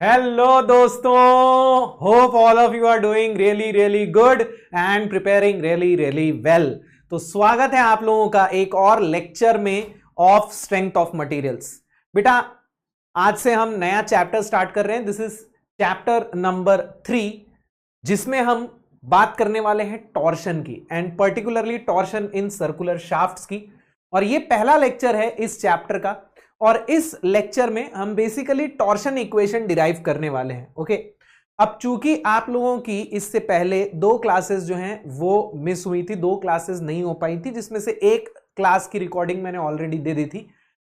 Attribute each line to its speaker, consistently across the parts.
Speaker 1: Hello दोस्तों, hope all of you are doing really good and preparing really well. तो स्वागत है आप लोगों का एक और लेक्चर में ऑफ स्ट्रेंथ ऑफ मटेरियल्स। बेटा, आज से हम नया चैप्टर स्टार्ट कर रहे हैं। दिस इज चैप्टर नंबर 3, जिसमें हम बात करने वाले हैं टॉर्शन की, and particularly torsion in circular shafts की। और ये पहला लेक्चर है इस चैप्टर का, और इस लेक्चर में हम बेसिकली टॉर्शन इक्वेशन डिराइव करने वाले हैं। ओके, अब चूंकि आप लोगों की इससे पहले 2 क्लासेस जो हैं वो मिस हुई थी, 2 क्लासेस नहीं हो पाई थी, जिसमें से एक क्लास की रिकॉर्डिंग मैंने ऑलरेडी दे दी थी।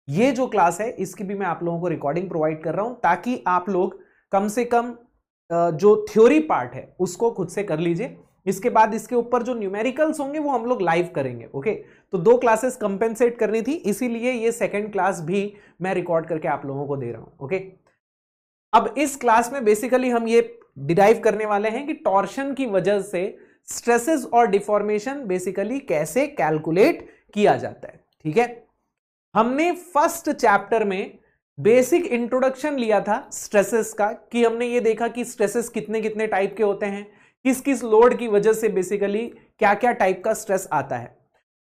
Speaker 1: ये जो क्लास है इसकी भी मैं आप लोगों को रिकॉर्डिंग प्रोवाइड कर रहा हूं, ताकि आप लोग कम से कम जो थ्योरी पार्ट है उसको खुद से कर लीजिए। इसके बाद इसके ऊपर जो न्यूमेरिकल्स होंगे वो हम लोग लाइव करेंगे। ओके, तो 2 क्लासेस कंपेंसेट करनी थी, इसीलिए ये सेकंड क्लास भी मैं रिकॉर्ड करके आप लोगों को दे रहा हूं। ओके, अब इस क्लास में बेसिकली हम ये डिराइव करने वाले हैं कि टॉर्शन की वजह से स्ट्रेसेस और डिफॉर्मेशन बेसिकली कैसे कैलकुलेट किया जाता है। ठीक है, हमने फर्स्ट चैप्टर में बेसिक इंट्रोडक्शन लिया था स्ट्रेसेस का, कि हमने ये देखा कि स्ट्रेसेस कितने कितने टाइप के होते हैं, किस किस लोड की वजह से बेसिकली क्या क्या टाइप का स्ट्रेस आता है।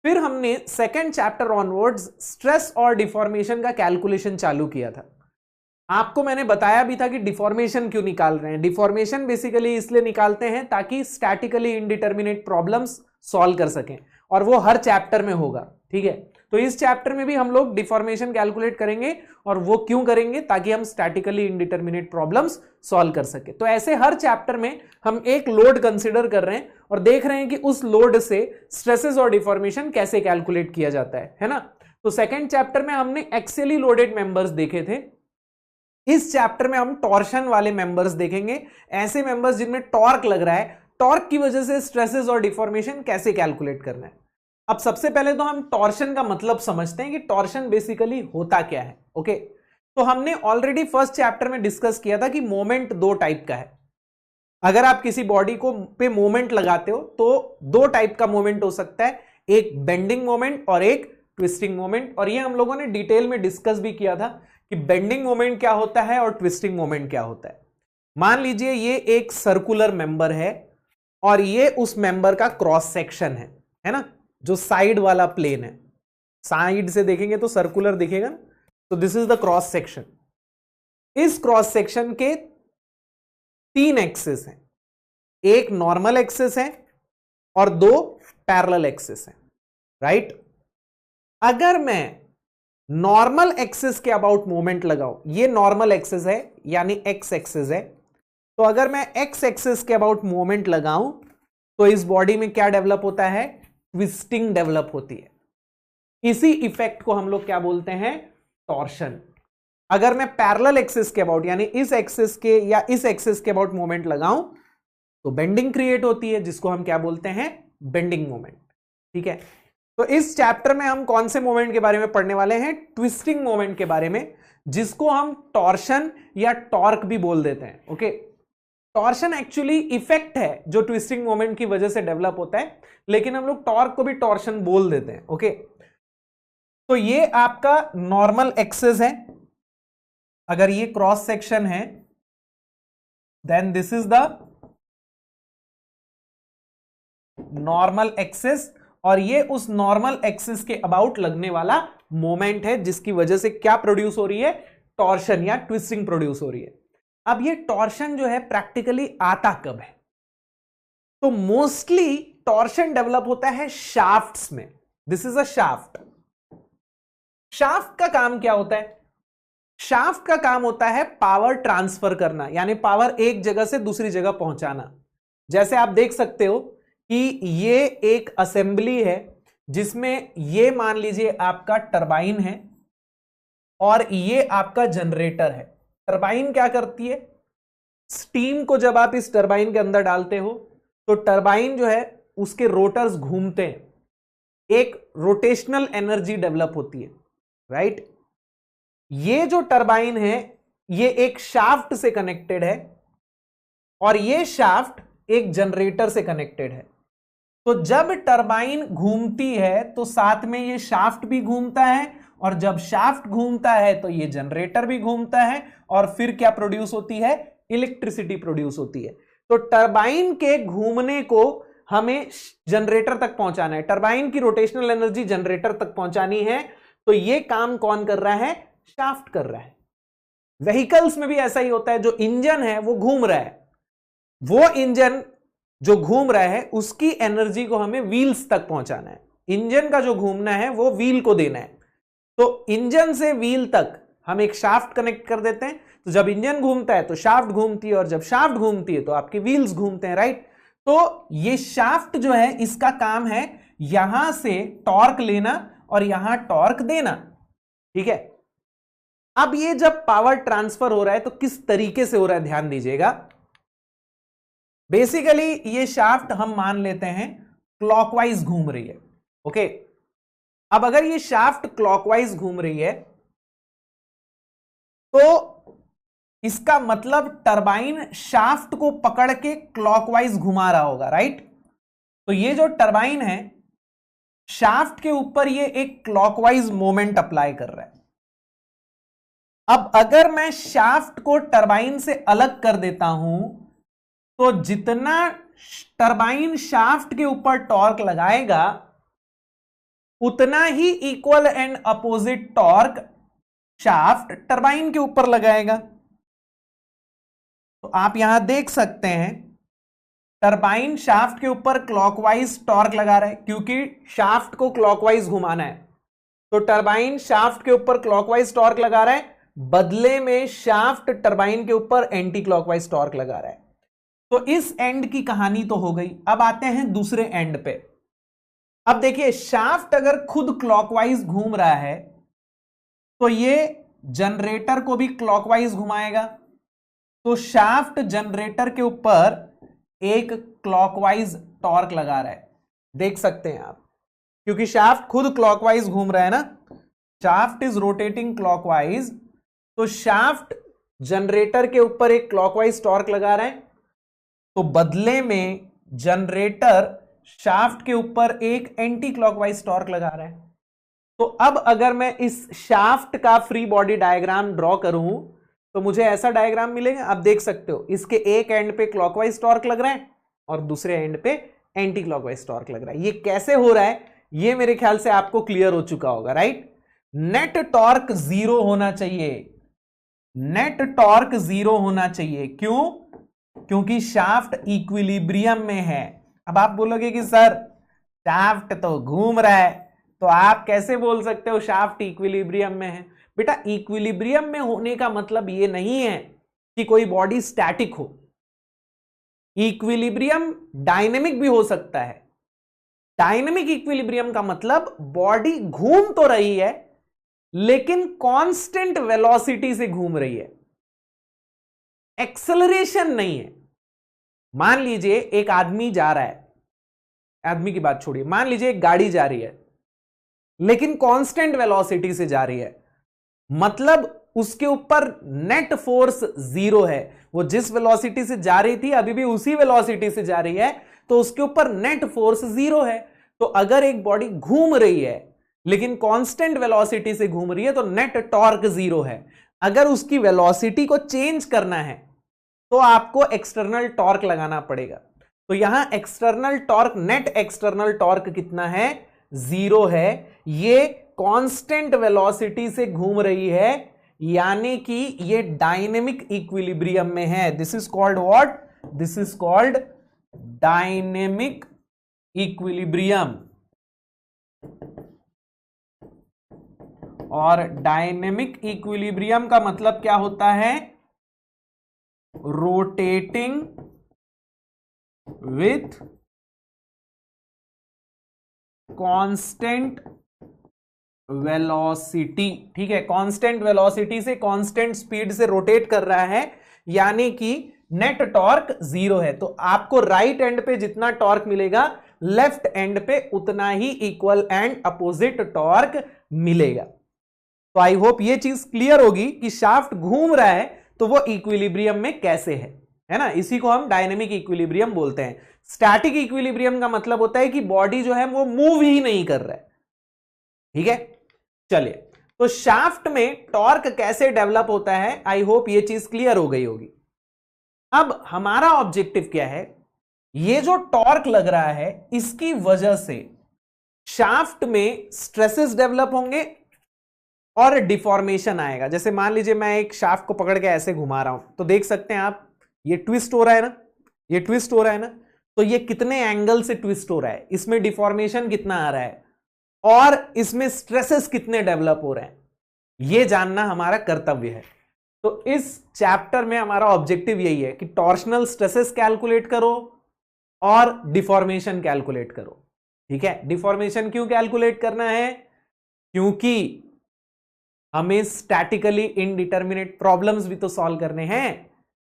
Speaker 1: फिर हमने सेकंड चैप्टर ऑनवर्ड्स स्ट्रेस और डिफॉर्मेशन का कैलकुलेशन चालू किया था। आपको मैंने बताया भी था कि डिफॉर्मेशन क्यों निकाल रहे हैं। डिफॉर्मेशन बेसिकली इसलिए निकालते हैं ताकि स्टैटिकली इंडिटरमिनेट प्रॉब्लम्स सॉल्व कर सकें, और वो हर चैप्टर में होगा। ठीक है, तो इस चैप्टर में भी हम लोग डिफॉर्मेशन कैलकुलेट करेंगे, और वो क्यों करेंगे, ताकि हम स्टैटिकली इंडिटरमिनेट प्रॉब्लम्स सॉल्व कर सके। तो ऐसे हर चैप्टर में हम एक लोड कंसिडर कर रहे हैं और देख रहे हैं कि उस लोड से स्ट्रेसेस और डिफॉर्मेशन कैसे कैलकुलेट किया जाता है ना। तो सेकेंड चैप्टर में हमने एक्सियली लोडेड मेंबर्स देखे थे। इस चैप्टर में हम टॉर्शन वाले मेंबर्स देखेंगे, ऐसे मेंबर्स जिनमें टॉर्क लग रहा है, टॉर्क की वजह से स्ट्रेसेस और डिफॉर्मेशन कैसे कैलकुलेट करना है। अब सबसे पहले तो हम टॉर्शन का मतलब समझते हैं कि टॉर्शन बेसिकली होता क्या है। ओके, तो हमने ऑलरेडी फर्स्ट चैप्टर में डिस्कस किया था कि मोमेंट 2 टाइप का है। अगर आप किसी बॉडी को पे मोमेंट लगाते हो तो 2 टाइप का मोमेंट हो सकता है, एक बेंडिंग मोमेंट और एक ट्विस्टिंग मोमेंट। और ये हम लोगों ने डिटेल में डिस्कस भी किया था कि बेंडिंग मोमेंट क्या होता है और ट्विस्टिंग मोमेंट क्या होता है। मान लीजिए ये एक सर्कुलर मेंबर है और ये उस मेंबर का क्रॉस सेक्शन है ना, जो साइड वाला प्लेन है। साइड से देखेंगे तो सर्कुलर दिखेगा, तो this is the cross section. इस क्रॉस सेक्शन के 3 एक्सिस हैं, एक नॉर्मल एक्सिस है और 2 पैरेलल एक्सिस हैं, राइट। अगर मैं नॉर्मल एक्सिस के अबाउट मोमेंट लगाऊं, ये नॉर्मल एक्सिस है यानी एक्स एक्सिस है, तो अगर मैं एक्स एक्सिस के अबाउट मोमेंट लगाऊं तो इस बॉडी में क्या डेवलप होता है, ट्विस्टिंग डेवलप होती है। इसी इफेक्ट को हम लोग क्या बोलते हैं, टॉर्शन। अगर मैं पैरेलल एक्सिस के अबाउट यानी इस एक्सिस के या इस एक्सिस के अबाउट मोमेंट लगाऊं तो बेंडिंग क्रिएट होती है, जिसको हम क्या बोलते हैं, बेंडिंग मोमेंट। ठीक है, तो इस चैप्टर में हम कौन से मोमेंट के बारे में पढ़ने वाले हैं, ट्विस्टिंग मोमेंट के बारे में, जिसको हम टॉर्शन या टॉर्क भी बोल देते हैं। ओके, टॉर्शन एक्चुअली इफेक्ट है जो ट्विस्टिंग मोमेंट की वजह से डेवलप होता है, लेकिन हम लोग टॉर्क को भी टॉर्शन बोल देते हैं। ओके, तो ये आपका नॉर्मल एक्सिस है। अगर ये क्रॉस सेक्शन है then this is the normal axis, और ये उस नॉर्मल एक्सिस के अबाउट लगने वाला मोमेंट है, जिसकी वजह से क्या प्रोड्यूस हो रही है, टॉर्शन या ट्विस्टिंग प्रोड्यूस हो रही है। अब ये टॉर्शन जो है प्रैक्टिकली आता कब है, तो मोस्टली टॉर्शन डेवलप होता है शाफ्ट्स में। This is a shaft. Shaft का काम क्या होता है, शाफ्ट का काम होता है पावर ट्रांसफर करना, यानी पावर एक जगह से दूसरी जगह पहुंचाना। जैसे आप देख सकते हो कि ये एक असेंबली है, जिसमें ये मान लीजिए आपका टरबाइन है और ये आपका जनरेटर है। टरबाइन क्या करती है, स्टीम को जब आप इस टरबाइन के अंदर डालते हो तो टरबाइन जो है उसके रोटर्स घूमते हैं, एक रोटेशनल एनर्जी डेवलप होती है, राइट। ये जो टरबाइन है ये एक शाफ्ट से कनेक्टेड है और ये शाफ्ट एक जनरेटर से कनेक्टेड है। तो जब टरबाइन घूमती है तो साथ में ये शाफ्ट भी घूमता है और जब शाफ्ट घूमता है तो ये जनरेटर भी घूमता है और फिर क्या प्रोड्यूस होती है, इलेक्ट्रिसिटी प्रोड्यूस होती है। तो टरबाइन के घूमने को हमें जनरेटर तक पहुंचाना है, टरबाइन की रोटेशनल एनर्जी जनरेटर तक पहुंचानी है। तो ये काम कौन कर रहा है, शाफ्ट कर रहा है। व्हीकल्स में भी ऐसा ही होता है, जो इंजन है वो घूम रहा है, वो इंजन जो घूम रहा है उसकी एनर्जी को हमें व्हील्स तक पहुंचाना है। इंजन का जो घूमना है वो व्हील को देना है। तो इंजन से व्हील तक हम एक शाफ्ट कनेक्ट कर देते हैं। तो जब इंजन घूमता है तो शाफ्ट घूमती है, और जब शाफ्ट घूमती है तो आपके व्हील्स घूमते हैं, राइट। तो ये शाफ्ट जो है इसका काम है यहां से टॉर्क लेना और यहां टॉर्क देना, ठीक है। अब ये जब पावर ट्रांसफर हो रहा है तो किस तरीके से हो रहा है ध्यान दीजिएगा। बेसिकली ये शाफ्ट हम मान लेते हैं क्लॉकवाइज घूम रही है, ओके। अब अगर ये शाफ्ट क्लॉकवाइज घूम रही है तो इसका मतलब टरबाइन शाफ्ट को पकड़ के क्लॉकवाइज घुमा रहा होगा, राइट। तो ये जो टरबाइन है शाफ्ट के ऊपर ये एक क्लॉकवाइज मोमेंट अप्लाई कर रहा है। अब अगर मैं शाफ्ट को टरबाइन से अलग कर देता हूं तो जितना टरबाइन शाफ्ट के ऊपर टॉर्क लगाएगा उतना ही equal and opposite torque shaft turbine के ऊपर लगाएगा। तो आप यहां देख सकते हैं टरबाइन शाफ्ट के ऊपर क्लॉकवाइज टॉर्क लगा रहा है क्योंकि शाफ्ट को क्लॉकवाइज घुमाना है। तो टरबाइन शाफ्ट के ऊपर क्लॉकवाइज टॉर्क लगा रहा है, बदले में शाफ्ट टरबाइन के ऊपर एंटी क्लॉकवाइज टॉर्क लगा रहा है। तो इस एंड की कहानी तो हो गई। अब आते हैं दूसरे एंड पे। अब देखिए शाफ्ट अगर खुद क्लॉकवाइज घूम रहा है तो ये जनरेटर को भी क्लॉकवाइज घुमाएगा। तो शाफ्ट जनरेटर के ऊपर एक क्लॉकवाइज टॉर्क लगा रहा है, देख सकते हैं आप, क्योंकि शाफ्ट खुद क्लॉकवाइज घूम रहा है ना, शाफ्ट इज रोटेटिंग क्लॉकवाइज। तो शाफ्ट जनरेटर के ऊपर एक क्लॉकवाइज टॉर्क लगा रहा है, तो बदले में जनरेटर शाफ्ट के ऊपर एक एंटी क्लॉकवाइज टॉर्क लगा रहा है। तो अब अगर मैं इस शाफ्ट का फ्री बॉडी डायग्राम ड्रॉ करूं तो मुझे ऐसा डायग्राम मिलेगा। आप देख सकते हो इसके एक एंड पे क्लॉकवाइज टॉर्क लग रहा है और दूसरे एंड पे एंटी क्लॉकवाइज टॉर्क लग रहा है। ये कैसे हो रहा है ये मेरे ख्याल से आपको क्लियर हो चुका होगा, राइट। नेट टॉर्क 0 होना चाहिए, नेट टॉर्क 0 होना चाहिए। क्यों? क्योंकि शाफ्ट इक्विलिब्रियम में है। अब आप बोलोगे कि सर शाफ्ट तो घूम रहा है, तो आप कैसे बोल सकते हो शाफ्ट इक्विलिब्रियम में है? बेटा इक्विलिब्रियम में होने का मतलब ये नहीं है कि कोई बॉडी स्टैटिक हो। इक्विलिब्रियम डायनेमिक भी हो सकता है। डायनेमिक इक्विलिब्रियम का मतलब बॉडी घूम तो रही है लेकिन कांस्टेंट वेलोसिटी से घूम रही है, एक्सेलरेशन नहीं है। मान लीजिए एक आदमी जा रहा है, आदमी की बात छोड़िए, मान लीजिए एक गाड़ी जा रही है लेकिन कांस्टेंट वेलोसिटी से जा रही है, मतलब उसके ऊपर नेट फोर्स 0 है। वो जिस वेलोसिटी से जा रही थी अभी भी उसी वेलोसिटी से जा रही है, तो उसके ऊपर नेट फोर्स 0 है। तो अगर एक बॉडी घूम रही है लेकिन कांस्टेंट वेलोसिटी से घूम रही है तो नेट टॉर्क 0 है। अगर उसकी वेलोसिटी को चेंज करना है तो आपको एक्सटर्नल टॉर्क लगाना पड़ेगा। तो यहां external torque, net external torque कितना है? 0 है। ये कांस्टेंट वेलोसिटी से घूम रही है, यानी कि ये डायनेमिक इक्विलिब्रियम में है। This is called what? This is called dynamic equilibrium. और डायनेमिक इक्विलिब्रियम का मतलब क्या होता है? Rotating with constant velocity. ठीक है, कांस्टेंट वेलोसिटी से कांस्टेंट स्पीड से रोटेट कर रहा है, यानी कि नेट टॉर्क 0 है। तो आपको राइट एंड पे जितना टॉर्क मिलेगा लेफ्ट एंड पे उतना ही इक्वल एंड अपोजिट टॉर्क मिलेगा। तो आई होप ये चीज क्लियर होगी कि शाफ्ट घूम रहा है तो वो इक्विलिब्रियम में कैसे है ना। इसी को हम डायनेमिक इक्विलिब्रियम बोलते हैं। स्टैटिक इक्विलिब्रियम का मतलब होता है कि बॉडी जो है वो मूव ही नहीं कर रहा है। ठीक है, चलिए तो शाफ्ट में टॉर्क कैसे डेवलप होता है, आई होप ये चीज क्लियर हो गई होगी। अब हमारा ऑब्जेक्टिव क्या है, ये जो टॉर्क लग रहा है इसकी वजह से शाफ्ट में स्ट्रेसेस डेवलप होंगे और डिफॉर्मेशन आएगा। जैसे मान लीजिए मैं एक शाफ्ट को पकड़ के ऐसे घुमा रहा हूं, तो देख सकते हैं आप, ये ट्विस्ट हो रहा है ना, ये ट्विस्ट हो रहा है ना, तो ये कितने एंगल से ट्विस्ट हो रहा है, इसमें डिफॉर्मेशन कितना आ रहा है और इसमें स्ट्रेसेस कितने डेवलप हो रहे हैं, ये जानना हमारा कर्तव्य है। तो इस चैप्टर में हमारा ऑब्जेक्टिव यही है कि टॉर्शनल स्ट्रेसेस कैलकुलेट करो और डिफॉर्मेशन कैलकुलेट करो। ठीक है, डिफॉर्मेशन क्यों कैलकुलेट करना है, क्योंकि हमें स्टैटिकली इनडिटर्मिनेट प्रॉब्लम्स भी तो सॉल्व करने हैं,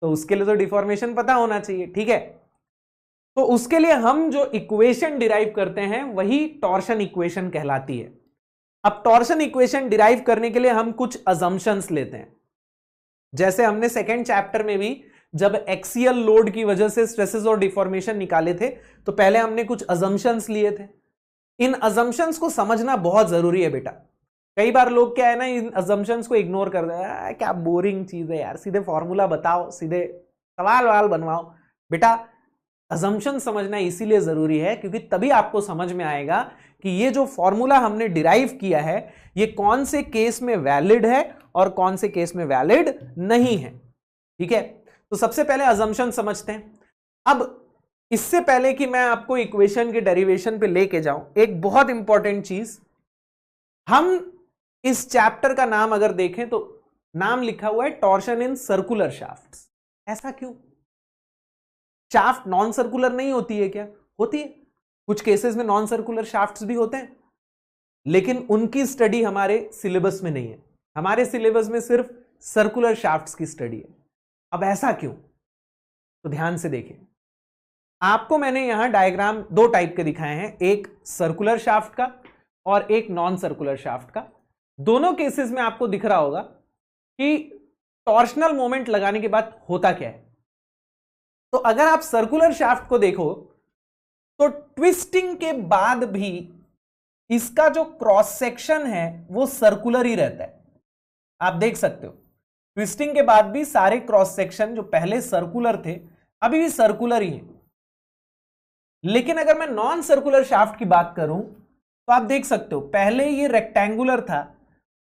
Speaker 1: तो उसके लिए तो डिफॉर्मेशन पता होना चाहिए। ठीक है, तो उसके लिए हम जो इक्वेशन डिराइव करते हैं वही टॉर्शन इक्वेशन कहलाती है। अब टॉर्शन इक्वेशन डिराइव करने के लिए हम कुछ अजम्पशंस लेते हैं। जैसे हमने सेकेंड चैप्टर में भी जब एक्सियल लोड की वजह से स्ट्रेसेस और डिफॉर्मेशन निकाले थे, तो पहले हमने कुछ अजम्पशंस लिए थे। इन अजम्पशंस को समझना बहुत जरूरी है बेटा। कई बार लोग क्या है ना, इन अजम्पशंस को इग्नोर कर देते हैं, क्या बोरिंग चीज है यार, सीधे फॉर्मूला बताओ, सीधे सवाल वाल बनवाओ। बेटा अजम्पशन समझना इसीलिए जरूरी है क्योंकि तभी आपको समझ में आएगा कि ये जो फॉर्मूला हमने डिराइव किया है ये कौन से केस में वैलिड है और कौन से केस में वैलिड नहीं है। ठीक है, तो सबसे पहले अजम्पशन समझते हैं। अब इससे पहले कि मैं आपको इक्वेशन के डेरिवेशन पे लेके जाऊं, एक बहुत इंपॉर्टेंट चीज, हम इस चैप्टर का नाम अगर देखें तो नाम लिखा हुआ है टॉर्शन इन सर्कुलर शाफ्ट्स। ऐसा क्यों? शाफ्ट नॉन सर्कुलर नहीं होती है क्या? होती है, कुछ केसेस में नॉन सर्कुलर शाफ्ट्स भी होते हैं, लेकिन उनकी स्टडी हमारे सिलेबस में नहीं है। हमारे सिलेबस में सिर्फ सर्कुलर शाफ्ट्स की स्टडी है। अब ऐसा क्यों? तो ध्यान से देखिए, आपको मैंने यहां डायग्राम दो टाइप के दिखाए हैं, एक सर्कुलर शाफ्ट का और एक नॉन सर्कुलर शाफ्ट का। दोनों केसेस में आपको दिख रहा होगा कि टॉर्शनल मोमेंट लगाने के बाद होता क्या है। तो अगर आप सर्कुलर शाफ्ट को देखो तो ट्विस्टिंग के बाद भी इसका जो क्रॉस सेक्शन है वो सर्कुलर ही रहता है। आप देख सकते हो, ट्विस्टिंग के बाद भी सारे क्रॉस सेक्शन जो पहले सर्कुलर थे अभी भी सर्कुलर ही हैं। लेकिन अगर मैं नॉन सर्कुलर शाफ्ट की बात करूं तो आप देख सकते हो, पहले ये रेक्टेंगुलर था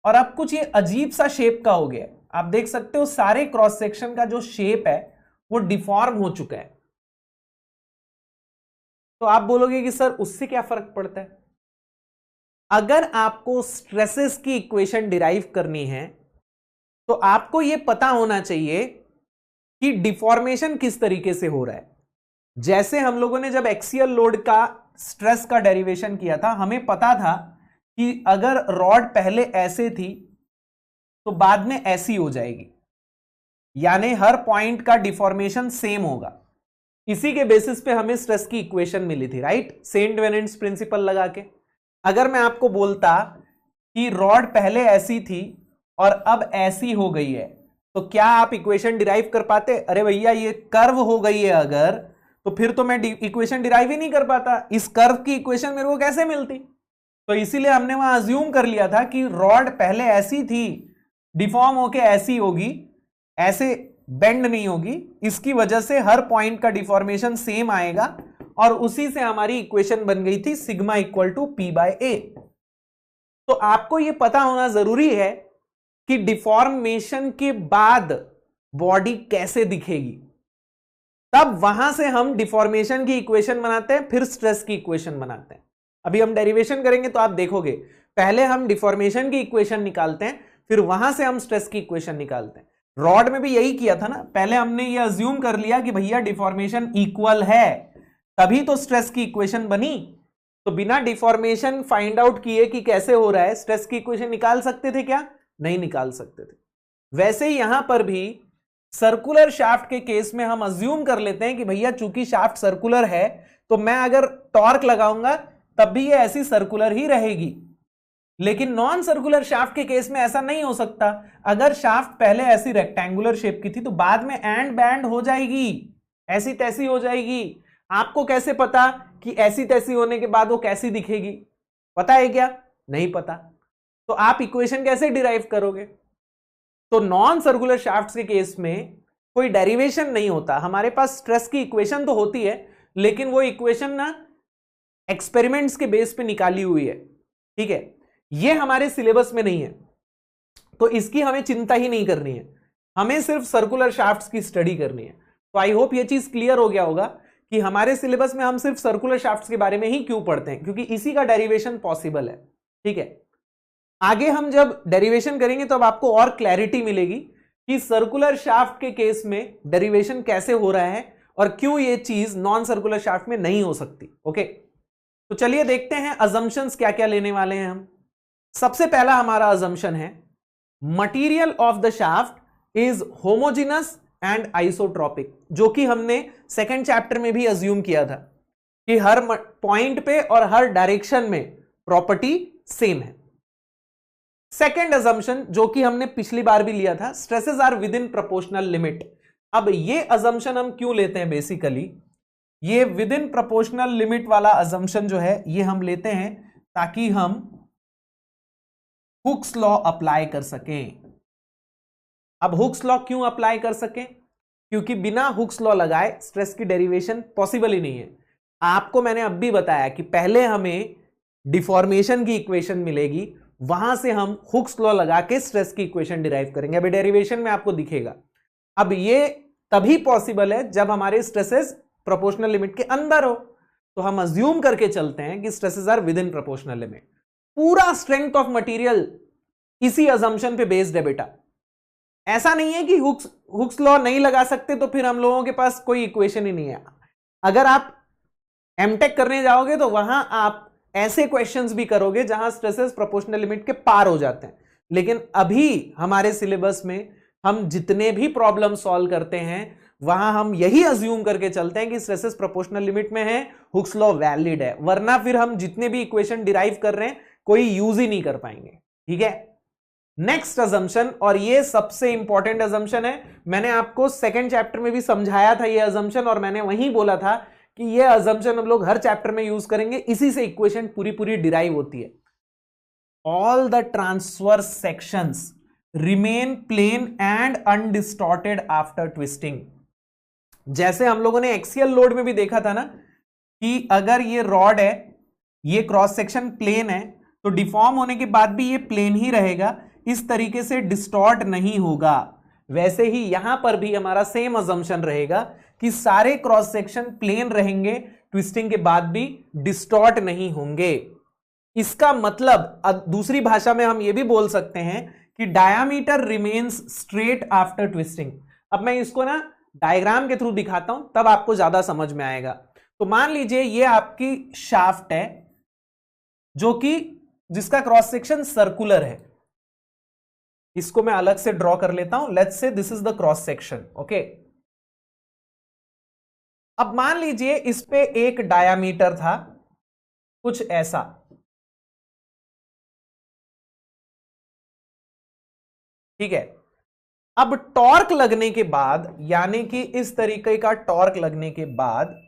Speaker 1: और अब कुछ ये अजीब सा शेप का हो गया। आप देख सकते हो सारे क्रॉस सेक्शन का जो शेप है वो डिफॉर्म हो चुका है। तो आप बोलोगे कि सर उससे क्या फर्क पड़ता है? अगर आपको स्ट्रेसेस की इक्वेशन डिराइव करनी है तो आपको यह पता होना चाहिए कि डिफॉर्मेशन किस तरीके से हो रहा है। जैसे हम लोगों ने जब एक्सियल लोड का स्ट्रेस का डेरिवेशन किया था, हमें पता था कि अगर रॉड पहले ऐसे थी तो बाद में ऐसी हो जाएगी, यानी हर पॉइंट का डिफॉर्मेशन सेम होगा। इसी के बेसिस पे हमें स्ट्रेस की इक्वेशन मिली थी, राइट, सेंट वेनेंट्स प्रिंसिपल लगा के। अगर मैं आपको बोलता कि रॉड पहले ऐसी थी और अब ऐसी हो गई है, तो क्या आप इक्वेशन डिराइव कर पाते? अरे भैया ये कर्व हो गई है अगर, तो फिर तो मैं इक्वेशन डिराइव ही नहीं कर पाता। इस कर्व की इक्वेशन मेरे को कैसे मिलती? तो इसीलिए हमने वहां अज्यूम कर लिया था कि रॉड पहले ऐसी थी, डिफॉर्म होके ऐसी होगी, ऐसे बेंड नहीं होगी, इसकी वजह से हर पॉइंट का डिफॉर्मेशन सेम आएगा और उसी से हमारी इक्वेशन बन गई थी sigma equal to P by A. तो आपको यह पता होना जरूरी है कि डिफॉर्मेशन के बाद बॉडी कैसे दिखेगी, तब वहां से हम डिफॉर्मेशन की इक्वेशन बनाते हैं, फिर स्ट्रेस की इक्वेशन बनाते हैं। अभी हम डेरिवेशन करेंगे तो आप देखोगे, पहले हम डिफॉर्मेशन की इक्वेशन निकालते हैं, फिर वहां से हम स्ट्रेस की इक्वेशन निकालते हैं। रॉड में भी यही किया था ना, पहले हमने ये अज्यूम कर लिया कि भैया डिफॉर्मेशन इक्वल है, तभी तो स्ट्रेस की इक्वेशन बनी। तो बिना डिफॉर्मेशन फाइंड आउट किए कि कैसे हो रहा है, स्ट्रेस की इक्वेशन निकाल सकते थे क्या? नहीं निकाल सकते थे। वैसे ही यहां पर भी सर्कुलर शाफ्ट के केस में हम अज्यूम कर लेते हैं कि भैया चूंकि शाफ्ट सर्कुलर है तो मैं अगर टॉर्क लगाऊंगा तब भी ये ऐसी सर्कुलर ही रहेगी। लेकिन नॉन सर्कुलर शाफ्ट के केस में ऐसा नहीं हो सकता। अगर शाफ्ट पहले ऐसी रेक्टेंगुलर शेप की थी तो बाद में एंड बैंड हो जाएगी, ऐसी तैसी हो जाएगी। आपको कैसे पता कि ऐसी तैसी होने के बाद वो कैसी दिखेगी? पता है क्या? नहीं पता। तो आप इक्वेशन कैसे डिराइव करोगे? तो नॉन सर्कुलर शाफ्ट्स के केस में कोई डेरिवेशन नहीं होता, हमारे पास स्ट्रेस की इक्वेशन तो होती है, लेकिन वो इक्वेशन ना एक्सपेरिमेंट्स के बेस पे निकाली हुई है, ठीक है, ये हमारे सिलेबस में नहीं है, तो इसकी हमें चिंता ही नहीं करनी है, हमें सिर्फ सर्कुलर शाफ्ट्स की स्टडी करनी है। तो आई होप ये चीज क्लियर हो गया होगा कि हमारे सिलेबस में हम सिर्फ सर्कुलर शाफ्ट्स के बारे में ही क्यों पढ़ते हैं, क्योंकि इसी का डेरिवेशन पॉसिबल है, ठीक है। आगे हम जब डेरिवेशन करेंगे तो अब आपको और क्लैरिटी मिलेगी कि सर्कुलर शाफ्ट के केस में डेरिवेशन कैसे हो रहा है और क्यों ये चीज नॉन सर्कुलर शाफ्ट में नहीं हो सकती। ओके, तो चलिए देखते हैं अजम्पशंस क्या क्या लेने वाले हैं हम। सबसे पहला हमारा अजम्पशन है material of the shaft is homogeneous and isotropic, जो कि हमने सेकेंड चैप्टर में भी अज्यूम किया था कि हर पॉइंट पे और हर डायरेक्शन में प्रॉपर्टी सेम है। सेकेंड अजम्पशन जो कि हमने पिछली बार भी लिया था, stresses are within proportional limit. अब ये अजम्पशन हम क्यों लेते हैं? बेसिकली ये विद इन प्रोपोर्शनल लिमिट वाला अजम्पशन जो है ये हम लेते हैं ताकि हम हुक्स लॉ अप्लाई कर सकें। अब हुक्स लॉ क्यों अप्लाई कर सकें? क्योंकि बिना हुक्स लॉ लगाए स्ट्रेस की डेरिवेशन पॉसिबल ही नहीं है। आपको मैंने अब भी बताया कि पहले हमें डिफॉर्मेशन की इक्वेशन मिलेगी, वहां से हम हुक्स लॉ लगा के स्ट्रेस की इक्वेशन डिराइव करेंगे। अभी डेरिवेशन में आपको दिखेगा। अब ये तभी पॉसिबल है जब हमारे स्ट्रेसेस प्रोपोर्शनल लिमिट के अंदर हो। तो हम अज्यूम करके चलते हैं कि stresses are within proportional limit. पूरा स्ट्रेंथ ऑफ मटेरियल इसी अजम्पशन पे बेस्ड है बेटा। ऐसा नहीं है कि हुक्स लॉ नहीं लगा सकते तो फिर हम लोगों के पास कोई इक्वेशन ही नहीं है। अगर आप एमटेक करने जाओगे तो वहां आप ऐसे क्वेश्चंस भी करोगे जहां स्ट्रेसेस प्रोपोर्शनल लिमिट के पार हो जाते हैं, लेकिन अभी हमारे सिलेबस में हम जितने भी प्रॉब्लम सॉल्व करते हैं वहां हम यही अज्यूम करके चलते हैं कि स्ट्रेसेस प्रोपोर्शनल लिमिट में है, हुक्स लॉ वैलिड है, वरना फिर हम जितने भी इक्वेशन डिराइव कर रहे हैं कोई यूज ही नहीं कर पाएंगे, ठीक है। नेक्स्ट अजम्पशन, और ये सबसे इंपॉर्टेंट अजम्पशन है, मैंने आपको सेकेंड चैप्टर में भी समझाया था ये अजम्पशन, और मैंने वहीं बोला था कि ये अजम्पशन हम लोग हर चैप्टर में यूज करेंगे, इसी से इक्वेशन पूरी पूरी डिराइव होती है। All the transverse sections remain plane and undistorted after twisting. जैसे हम लोगों ने एक्सियल लोड में भी देखा था ना कि अगर ये रॉड है, ये क्रॉस सेक्शन प्लेन है, तो डिफॉर्म होने के बाद भी ये प्लेन ही रहेगा, इस तरीके से डिस्टॉर्ट नहीं होगा। वैसे ही यहां पर भी हमारा सेम अजम्पशन रहेगा कि सारे क्रॉस सेक्शन प्लेन रहेंगे, ट्विस्टिंग के बाद भी डिस्टॉर्ट नहीं होंगे। इसका मतलब दूसरी भाषा में हम ये भी बोल सकते हैं कि diameter remains straight after twisting. अब मैं इसको ना डायग्राम के थ्रू दिखाता हूं, तब आपको ज्यादा समझ में आएगा। तो मान लीजिए ये आपकी शाफ्ट है जो कि जिसका क्रॉस सेक्शन सर्कुलर है। इसको मैं अलग से ड्रॉ कर लेता हूं। Let's say this is the cross section, okay. अब मान लीजिए इस पे एक डायामीटर था कुछ ऐसा, ठीक है। अब टॉर्क लगने के बाद, यानी कि इस तरीके का टॉर्क लगने के बाद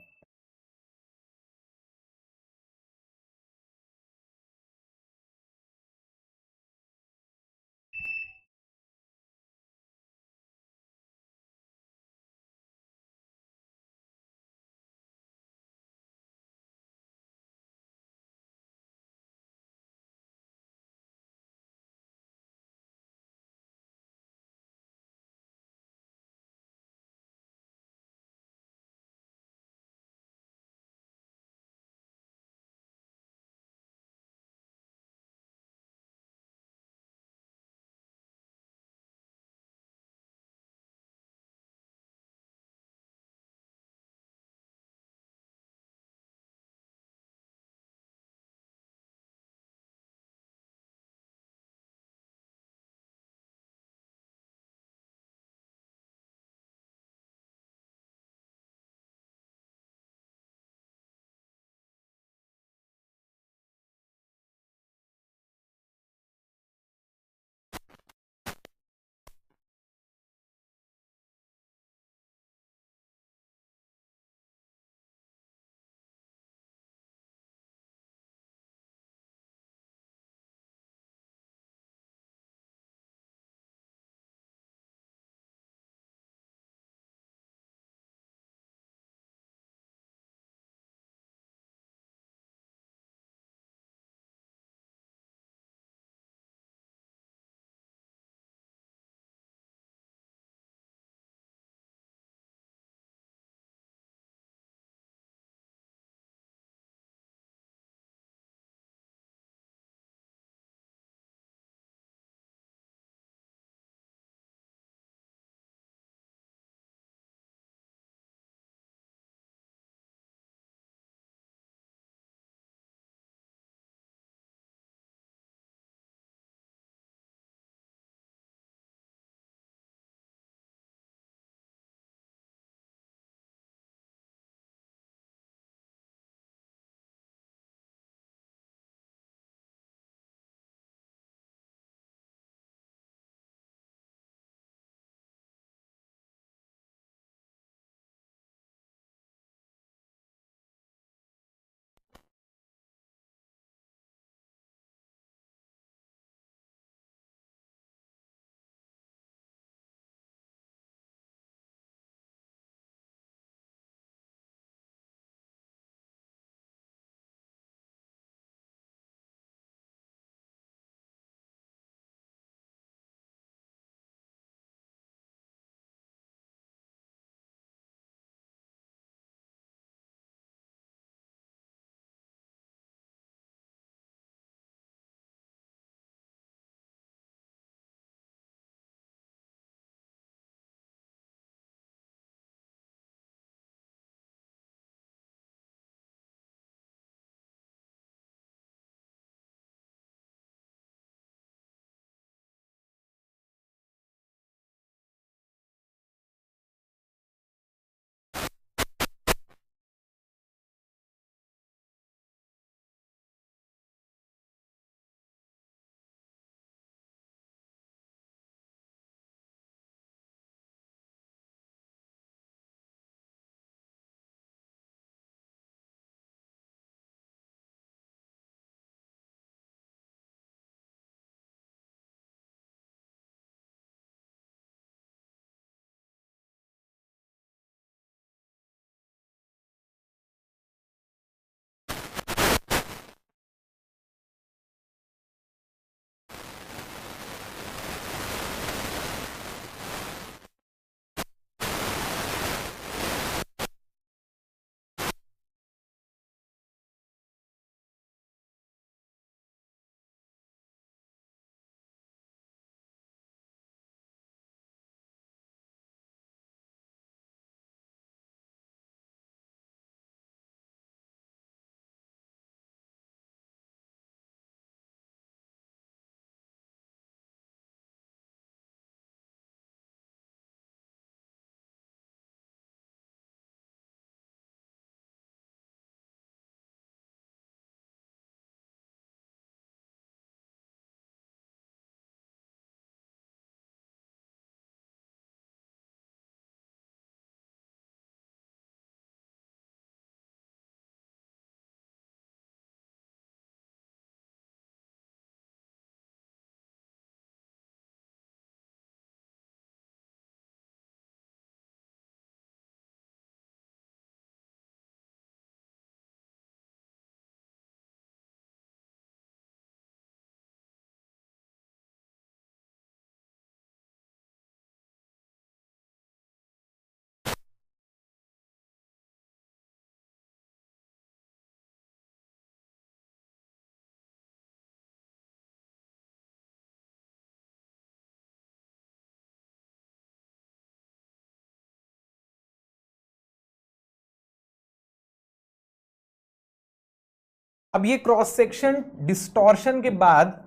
Speaker 1: अब ये क्रॉस सेक्शन डिस्टॉर्शन के बाद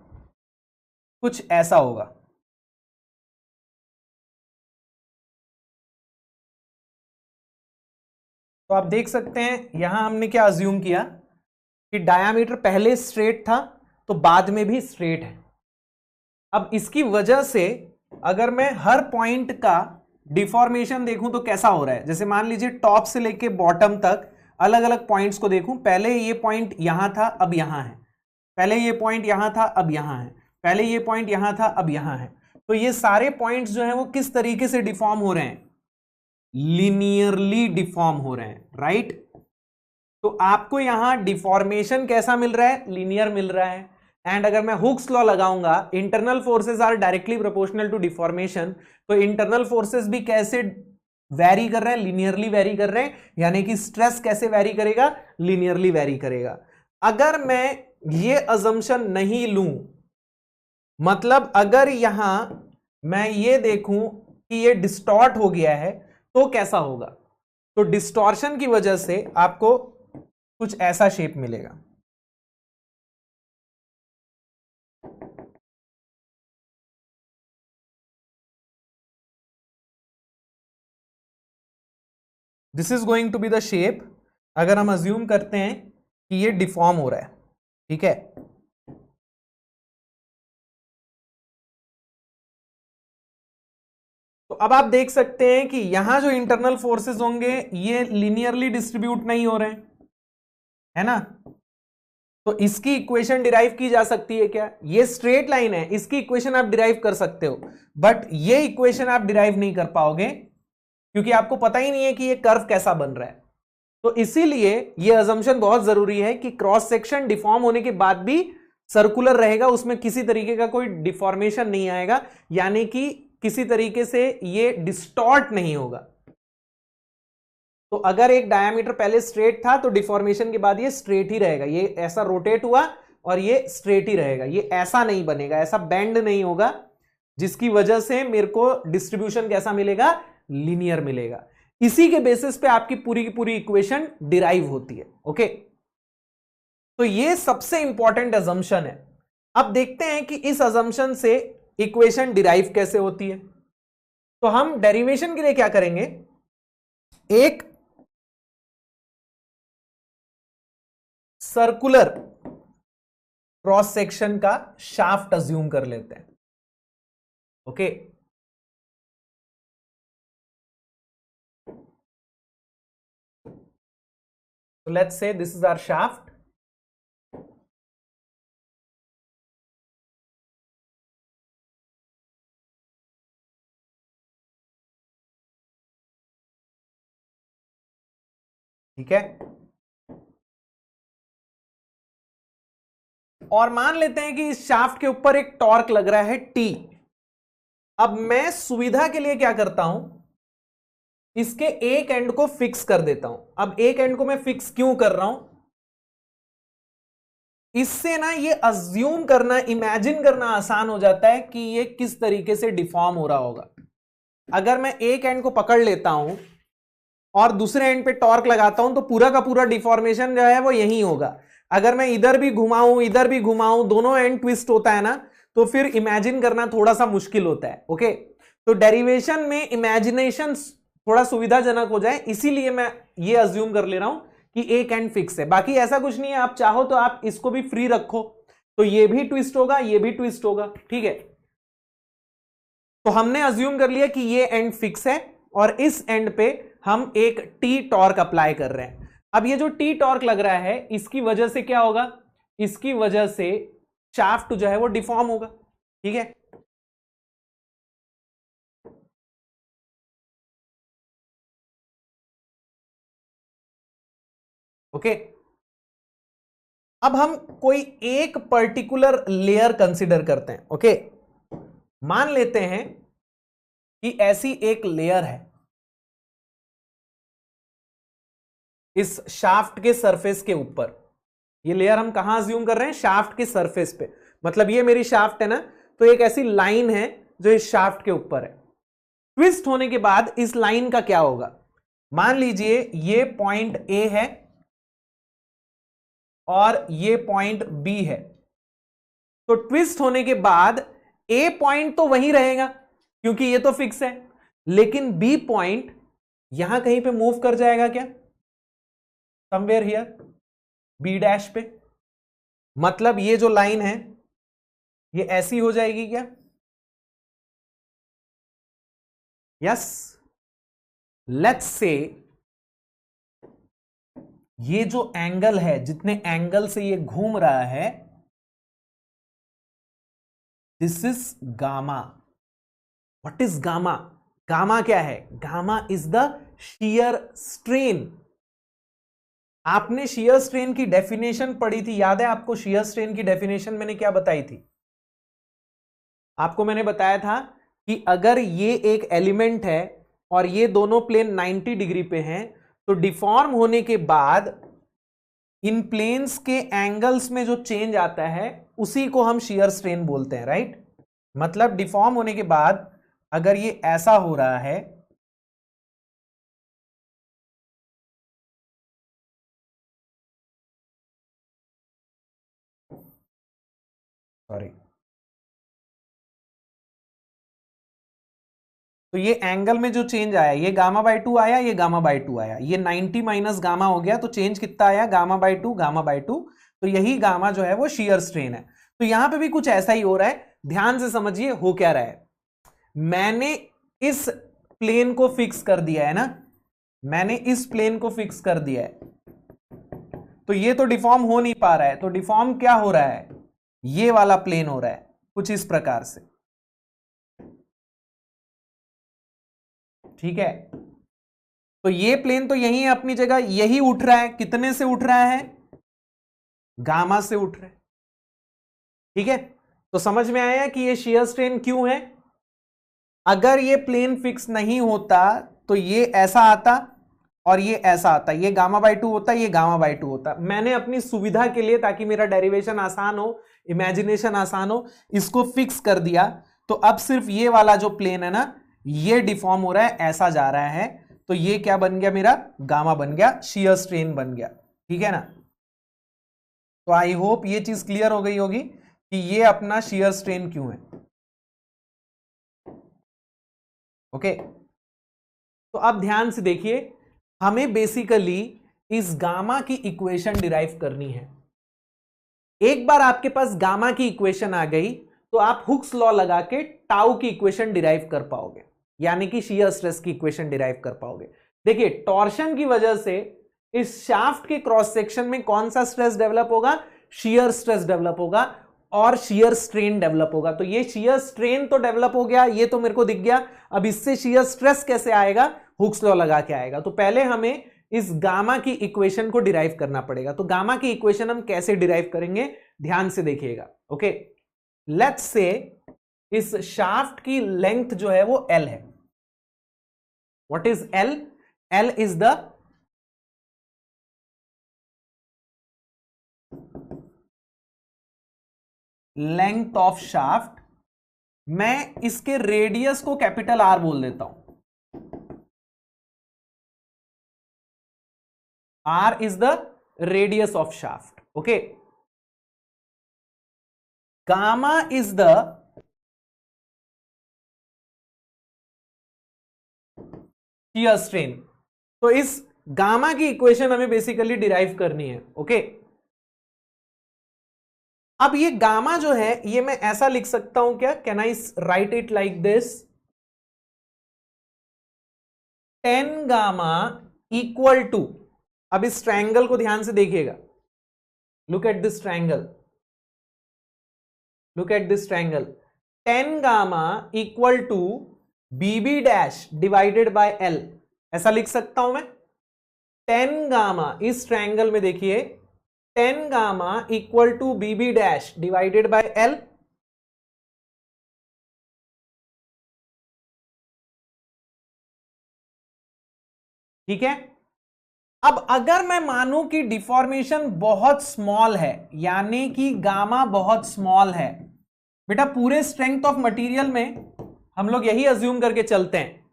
Speaker 1: कुछ ऐसा होगा। तो आप देख सकते हैं यहां हमने क्या अज्यूम किया कि डायामीटर पहले स्ट्रेट था तो बाद में भी स्ट्रेट है। अब इसकी वजह से अगर मैं हर पॉइंट का डिफॉर्मेशन देखूं तो कैसा हो रहा है, जैसे मान लीजिए टॉप से लेके बॉटम तक अलग अलग पॉइंट्स को देखूं, पहले ये पॉइंट यहां था अब यहां है, पहले ये पॉइंट यहां था अब यहां है, पहले ये पॉइंट यहां था अब यहां है। तो ये सारे पॉइंट्स जो हैं वो किस तरीके से डिफॉर्म हो रहे हैं, लीनियरली डिफॉर्म हो रहे हैं, राइट। तो आपको यहां डिफॉर्मेशन कैसा मिल रहा है, लीनियर मिल रहा है। एंड अगर मैं हुक्स लॉ लगाऊंगा, internal forces are directly proportional to deformation, तो इंटरनल फोर्सेस भी कैसे वैरी कर रहे हैं, लीनियरली वैरी कर रहे हैं, यानी कि स्ट्रेस कैसे वैरी करेगा, लीनियरली वैरी करेगा। अगर मैं ये अजम्पशन नहीं लूं, मतलब अगर यहां मैं ये देखूं कि ये डिस्टॉर्ट हो गया है तो कैसा होगा, तो डिस्टॉर्शन की वजह से आपको कुछ ऐसा शेप मिलेगा। This is going to be the shape, अगर हम अज्यूम करते हैं कि ये डिफॉर्म हो रहा है, ठीक है। तो अब आप देख सकते हैं कि यहां जो इंटरनल फोर्सेस होंगे ये लीनियरली डिस्ट्रीब्यूट नहीं हो रहे हैं, है ना। तो इसकी इक्वेशन डिराइव की जा सकती है क्या, ये स्ट्रेट लाइन है, इसकी इक्वेशन आप डिराइव कर सकते हो, बट ये इक्वेशन आप डिराइव नहीं कर पाओगे क्योंकि आपको पता ही नहीं है कि ये कर्व कैसा बन रहा है। तो इसीलिए ये अजम्पशन बहुत जरूरी है कि क्रॉस सेक्शन डिफॉर्म होने के बाद भी सर्कुलर रहेगा, उसमें किसी तरीके का कोई डिफॉर्मेशन नहीं आएगा, यानी कि किसी तरीके से ये डिस्टॉर्ट नहीं होगा। तो अगर एक डायामीटर पहले स्ट्रेट था तो डिफॉर्मेशन के बाद ये स्ट्रेट ही रहेगा, ये ऐसा रोटेट हुआ और ये स्ट्रेट ही रहेगा, ये ऐसा नहीं बनेगा, ऐसा बेंड नहीं होगा, जिसकी वजह से मेरे को डिस्ट्रीब्यूशन कैसा मिलेगा, लीनियर मिलेगा। इसी के बेसिस पे आपकी पूरी की पूरी इक्वेशन डिराइव होती है, ओके। तो ये सबसे इंपॉर्टेंट अजम्पशन है। अब देखते हैं कि इस अजम्पशन से इक्वेशन डिराइव कैसे होती है। तो हम डेरिवेशन के लिए क्या करेंगे, एक सर्कुलर क्रॉस सेक्शन का शाफ्ट अज्यूम कर लेते हैं, okay. So let's say this is our shaft. ठीक है, और मान लेते हैं कि इस शाफ्ट के ऊपर एक टॉर्क लग रहा है T। अब मैं सुविधा के लिए क्या करता हूं, इसके एक एंड को फिक्स कर देता हूं। अब एक एंड को मैं फिक्स क्यों कर रहा हूं, इससे ना ये अज्यूम करना, इमेजिन करना आसान हो जाता है कि ये किस तरीके से डिफॉर्म हो रहा होगा। अगर मैं एक एंड को पकड़ लेता हूं और दूसरे एंड पे टॉर्क लगाता हूं तो पूरा का पूरा डिफॉर्मेशन जो है वो यही होगा। अगर मैं इधर भी घुमाऊं इधर भी घुमाऊं, दोनों एंड ट्विस्ट होता है ना, तो फिर इमेजिन करना थोड़ा सा मुश्किल होता है, ओके। तो डेरिवेशन में इमेजिनेशन थोड़ा सुविधाजनक हो जाए, इसीलिए मैं ये अज्यूम कर ले रहा हूं कि एक एंड फिक्स है। बाकी ऐसा कुछ नहीं है, आप चाहो तो आप इसको भी फ्री रखो, तो ये भी ट्विस्ट होगा ये भी ट्विस्ट होगा, ठीक है। तो हमने अज्यूम कर लिया कि ये एंड फिक्स है और इस एंड पे हम एक टी टॉर्क अप्लाई कर रहे हैं। अब ये जो टी टॉर्क लग रहा है इसकी वजह से क्या होगा, इसकी वजह से शाफ्ट जो है वो डिफॉर्म होगा, ठीक है। ओके, अब हम कोई एक पर्टिकुलर लेयर कंसीडर करते हैं, ओके। मान लेते हैं कि ऐसी एक लेयर है इस शाफ्ट के सरफेस के ऊपर। ये लेयर हम कहां अज्यूम कर रहे हैं, शाफ्ट के सरफेस पे, मतलब ये मेरी शाफ्ट है ना, तो एक ऐसी लाइन है जो इस शाफ्ट के ऊपर है। ट्विस्ट होने के बाद इस लाइन का क्या होगा, मान लीजिए ये पॉइंट ए है और ये पॉइंट बी है, तो ट्विस्ट होने के बाद ए पॉइंट तो वही रहेगा क्योंकि ये तो फिक्स है, लेकिन बी पॉइंट यहां कहीं पे मूव कर जाएगा क्या, समवेयर हियर बी डैश पे। मतलब ये जो लाइन है ये ऐसी हो जाएगी क्या, यस। लेट्स से ये जो एंगल है, जितने एंगल से ये घूम रहा है, this is gamma. What is gamma? Gamma क्या है? Gamma is the shear strain. आपने शियर स्ट्रेन की डेफिनेशन पढ़ी थी, याद है आपको? शियर स्ट्रेन की डेफिनेशन मैंने क्या बताई थी आपको? मैंने बताया था कि अगर ये एक एलिमेंट है और ये दोनों प्लेन 90 डिग्री पे हैं, तो डिफॉर्म होने के बाद इन प्लेन्स के एंगल्स में जो चेंज आता है उसी को हम शियर स्ट्रेन बोलते हैं, राइट? मतलब डिफॉर्म होने के बाद अगर ये ऐसा हो रहा है, सॉरी, तो ये एंगल में जो चेंज आया, ये गामा बाई 2 आया, ये गामा बाई 2 आया, ये 90 माइनस गामा हो गया, तो चेंज कितना आया? Gamma by 2, gamma by 2। तो यही गामा जो है वो शियर स्ट्रेन है। तो यहां पे भी कुछ ऐसा ही हो रहा है, ध्यान से समझिए हो क्या रहा है। मैंने इस प्लेन को फिक्स कर दिया है ना, मैंने इस प्लेन को फिक्स कर दिया है, तो ये तो डिफॉर्म हो नहीं पा रहा है। तो डिफॉर्म क्या हो रहा है? ये वाला प्लेन हो रहा है कुछ इस प्रकार से, ठीक है? तो ये प्लेन तो यही है अपनी जगह, यही उठ रहा है। कितने से उठ रहा है? गामा से उठ रहा है, ठीक है? तो समझ में आया कि ये शियर स्ट्रेन क्यों है। अगर ये प्लेन फिक्स नहीं होता तो ये ऐसा आता और ये ऐसा आता, ये गामा बाई 2 होता, ये गामा बाई 2 होता। मैंने अपनी सुविधा के लिए, ताकि मेरा डेरिवेशन आसान हो, इमेजिनेशन आसान हो, इसको फिक्स कर दिया। तो अब सिर्फ ये वाला जो प्लेन है ना, ये डिफॉर्म हो रहा है, ऐसा जा रहा है, तो ये क्या बन गया? मेरा गामा बन गया, शियर स्ट्रेन बन गया, ठीक है ना? तो आई होप ये चीज क्लियर हो गई होगी कि ये अपना शियर स्ट्रेन क्यों है। ओके, तो अब ध्यान से देखिए, हमें बेसिकली इस गामा की इक्वेशन डिराइव करनी है। एक बार आपके पास गामा की इक्वेशन आ गई तो आप हुक्स लॉ लगा के टाउ की इक्वेशन डिराइव कर पाओगे, यानी कि शियर स्ट्रेस की इक्वेशन डिराइव कर पाओगे। देखिए, टॉर्शन की वजह से इस शाफ्ट के क्रॉस सेक्शन में कौन सा स्ट्रेस डेवलप होगा? शियर स्ट्रेस डेवलप होगा और शियर स्ट्रेन डेवलप होगा। तो ये शियर स्ट्रेन तो डेवलप हो गया, ये तो मेरे को दिख गया। अब इससे शियर स्ट्रेस कैसे आएगा? हुक्स लॉ लगा के आएगा। तो पहले हमें इस गामा की इक्वेशन को डिराइव करना पड़ेगा। तो गामा की इक्वेशन हम कैसे डिराइव करेंगे, ध्यान से देखिएगा। ओके, लेट्स से इस शाफ्ट की लेंथ जो है वो L है। What is L? L is the length of shaft. मैं इसके रेडियस को कैपिटल R बोल देता हूं। R is the radius of shaft. Okay. Gamma is the shear strain. तो इस गामा की इक्वेशन हमें बेसिकली डिराइव करनी है। ओके, अब ये गामा जो है ये मैं ऐसा लिख सकता हूं क्या? Can I write it like this? 10 gamma equal to, अब इस ट्रायंगल को ध्यान से देखिएगा, look at this triangle, look at this triangle. 10 gamma equal to BB dash divided by L, ऐसा लिख सकता हूं मैं। 10 गामा इस ट्रायंगल में देखिए, 10 gamma equal to BB dash divided by L. ठीक है, अब अगर मैं मानूं कि डिफॉर्मेशन बहुत स्मॉल है, यानी कि गामा बहुत स्मॉल है, बेटा पूरे स्ट्रेंथ ऑफ मटेरियल में हम लोग यही अज्यूम करके चलते हैं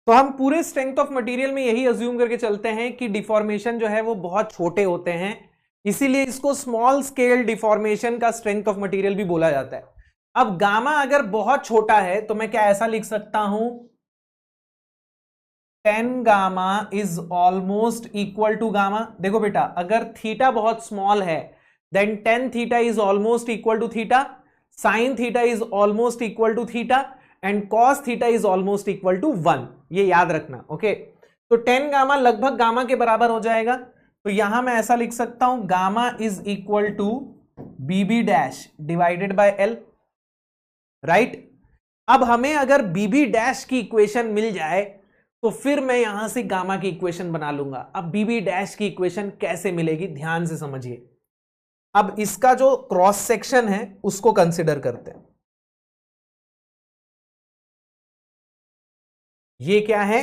Speaker 1: तो हम पूरे स्ट्रेंथ ऑफ मटेरियल में यही अज्यूम करके चलते हैं कि डिफॉर्मेशन जो है वो बहुत छोटे होते हैं, इसीलिए इसको स्मॉल स्केल डिफॉर्मेशन का स्ट्रेंथ ऑफ मटेरियल भी बोला जाता है। अब गामा अगर बहुत छोटा है तो मैं क्या ऐसा लिख सकता हूं, 10 gamma is almost equal to gamma. देखो बेटा, अगर थीटा बहुत स्मॉल है then 10 theta is almost equal to theta, sine theta is almost equal to theta and cos theta is almost equal to 1। ये याद रखना, ओके। तो 10 गामा लगभग गामा के बराबर हो जाएगा, तो यहां मैं ऐसा लिख सकता हूं, gamma is equal to BB dash divided by L, right. अब हमें अगर बीबी डैश की इक्वेशन मिल जाए तो फिर मैं यहां से गामा की इक्वेशन बना लूंगा। अब बीबी डैश की इक्वेशन कैसे मिलेगी, ध्यान से समझिए। अब इसका जो क्रॉस सेक्शन है उसको कंसिडर करते हैं। ये क्या है,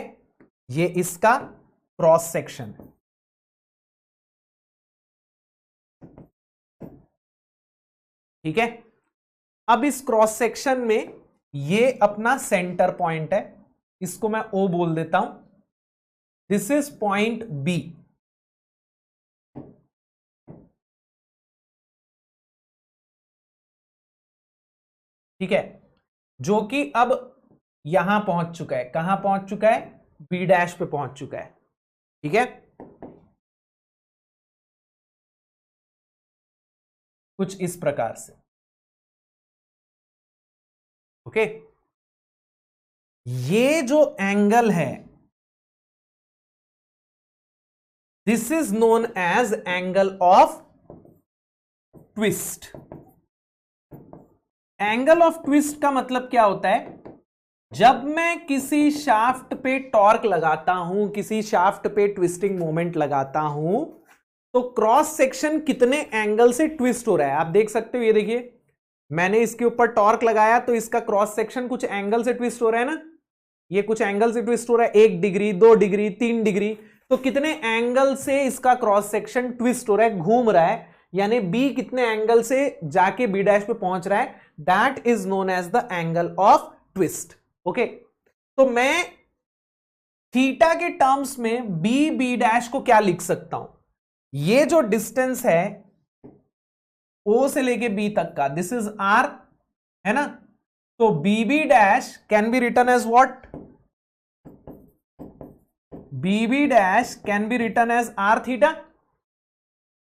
Speaker 1: ये इसका क्रॉस सेक्शन है, ठीक है। अब इस क्रॉस सेक्शन में ये अपना सेंटर पॉइंट है, इसको मैं O बोल देता हूं। दिस इज पॉइंट B, ठीक है, जो कि अब यहां पहुंच चुका है। कहां पहुंच चुका है, B डैश पे पहुंच चुका है, ठीक है। कुछ इस प्रकार से, ओके। ये जो एंगल है this is known as angle of twist. Angle of twist का मतलब क्या होता है, जब मैं किसी शाफ्ट पे टॉर्क लगाता हूं, किसी शाफ्ट पे ट्विस्टिंग मोमेंट लगाता हूं, तो क्रॉस सेक्शन कितने एंगल से ट्विस्ट हो रहा है आप देख सकते हो। ये देखिए, मैंने इसके ऊपर टॉर्क लगाया तो इसका क्रॉस सेक्शन कुछ एंगल से ट्विस्ट हो रहा है ना, ये कुछ एंगल से ट्विस्ट हो रहा है, 1 डिग्री 2 डिग्री 3 डिग्री, तो कितने एंगल से इसका क्रॉस सेक्शन ट्विस्ट हो रहा है, घूम रहा है, यानी बी कितने एंगल से जाके बी डैश पे पहुंच रहा है, that is known as the angle of twist, okay. तो मैं थीटा के टर्म्स में बी डैश को क्या लिख सकता हूं, ये जो डिस्टेंस है O से लेके B तक का, दिस इज R, है ना। तो BB dash can be written as what, BB dash can be written as R theta,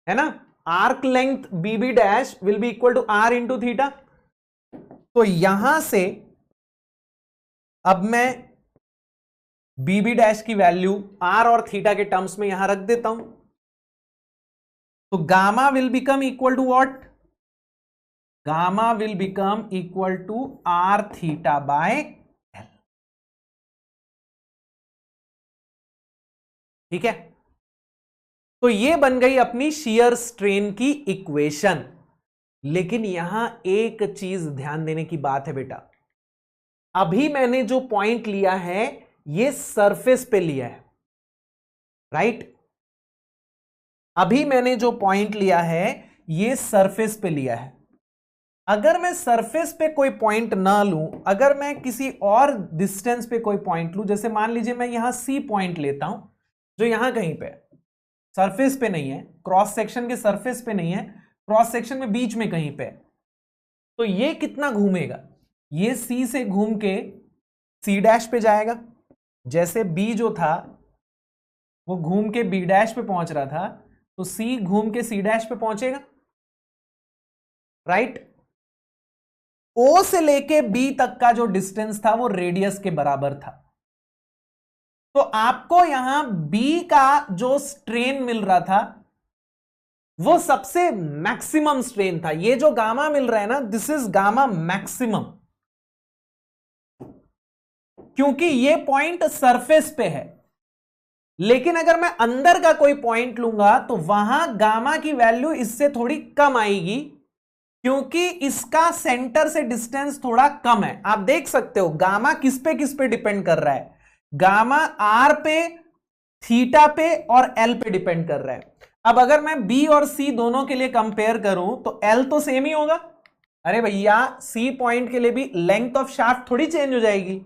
Speaker 1: है ना। Arc length BB dash will be equal to R into theta. तो यहां से अब मैं BB डैश की वैल्यू R और थीटा के टर्म्स में यहां रख देता हूं, तो gamma will become equal to what, gamma will become equal to R theta by L, ठीक है। तो ये बन गई अपनी शियर स्ट्रेन की इक्वेशन। लेकिन यहां एक चीज ध्यान देने की बात है बेटा, अभी मैंने जो पॉइंट लिया है ये सरफेस पे लिया है, राइट। अभी मैंने जो पॉइंट लिया है ये सरफेस पे लिया है। अगर मैं सरफेस पे कोई पॉइंट ना लूं, अगर मैं किसी और डिस्टेंस पे कोई पॉइंट लूं, जैसे मान लीजिए मैं यहां C पॉइंट लेता हूं जो यहां कहीं पे सरफेस पे नहीं है, क्रॉस सेक्शन के सरफेस पे नहीं है, क्रॉस सेक्शन में बीच में कहीं पे, तो ये कितना घूमेगा, ये C से घूम के C डैश पे जाएगा। जैसे B जो था वो घूम के B डैश पे पहुंच रहा था, तो C घूम के C डैश पे पहुंचेगा, राइट। O से लेके B तक का जो डिस्टेंस था वो रेडियस के बराबर था। तो आपको यहां B का जो स्ट्रेन मिल रहा था वो सबसे मैक्सिमम स्ट्रेन था। ये जो गामा मिल रहा है ना, दिस इज गामा मैक्सिमम, क्योंकि ये पॉइंट सरफेस पे है। लेकिन अगर मैं अंदर का कोई पॉइंट लूंगा तो वहां गामा की वैल्यू इससे थोड़ी कम आएगी, क्योंकि इसका सेंटर से डिस्टेंस थोड़ा कम है। आप देख सकते हो गामा किस पे डिपेंड कर रहा है, गामा R पे, थीटा पे और L पे डिपेंड कर रहा है। अब अगर मैं B और C दोनों के लिए कंपेयर करूं तो L तो सेम ही होगा। अरे भैया, C पॉइंट के लिए भी लेंथ ऑफ शाफ्ट थोड़ी चेंज हो जाएगी,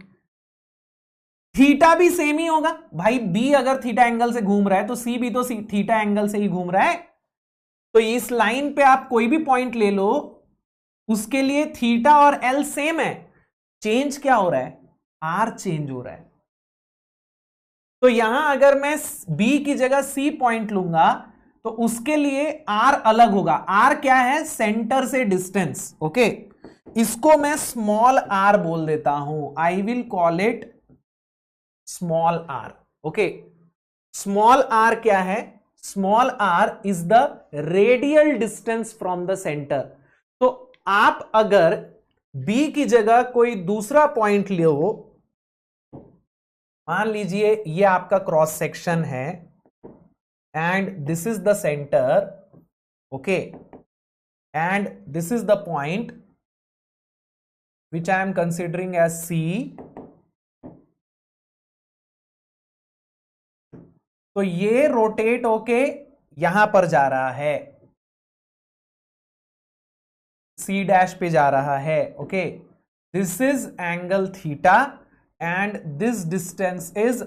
Speaker 1: थीटा भी सेम ही होगा भाई, बी अगर थीटा एंगल से घूम रहा है तो सी भी तो थीटा एंगल से ही घूम रहा है। तो इस लाइन पे आप कोई भी पॉइंट ले लो, उसके लिए थीटा और एल सेम है, चेंज क्या हो रहा है, आर चेंज हो रहा है। तो यहां अगर मैं बी की जगह सी पॉइंट लूंगा तो उसके लिए आर अलग होगा। आर क्या है, सेंटर से डिस्टेंस। ओके, इसको मैं स्मॉल आर बोल देता हूं, I will call it small R. Okay, small R क्या है, small R is the radial distance from the centre. तो आप अगर बी की जगह कोई दूसरा पॉइंट लो, मान लीजिए ये आपका क्रॉस सेक्शन है and this is the centre, okay, and this is the point which I am considering as C. तो ये रोटेट होके यहां पर जा रहा है, सी डैश पे जा रहा है। Okay, this is angle theta and this distance is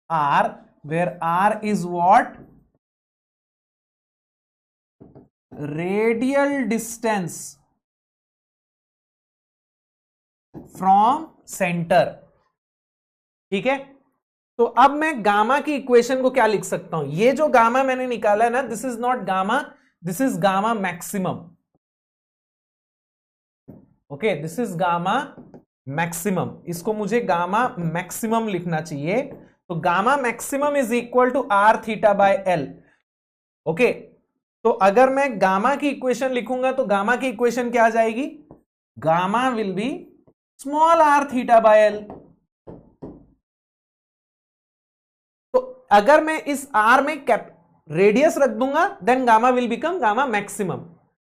Speaker 1: R, where R is what, radial distance from centre. ठीक है, तो अब मैं गामा की इक्वेशन को क्या लिख सकता हूं, ये जो गामा मैंने निकाला है ना, this is not gamma, this is gamma maximum. Okay, this is gamma maximum, इसको मुझे गामा मैक्सिमम लिखना चाहिए। तो gamma maximum is equal to R theta by L. Okay, तो अगर मैं गामा की इक्वेशन लिखूंगा तो गामा की इक्वेशन क्या आ जाएगी, gamma will be small R theta by L. तो अगर मैं इस आर में रेडियस रख दूंगा then gamma will become gamma maximum.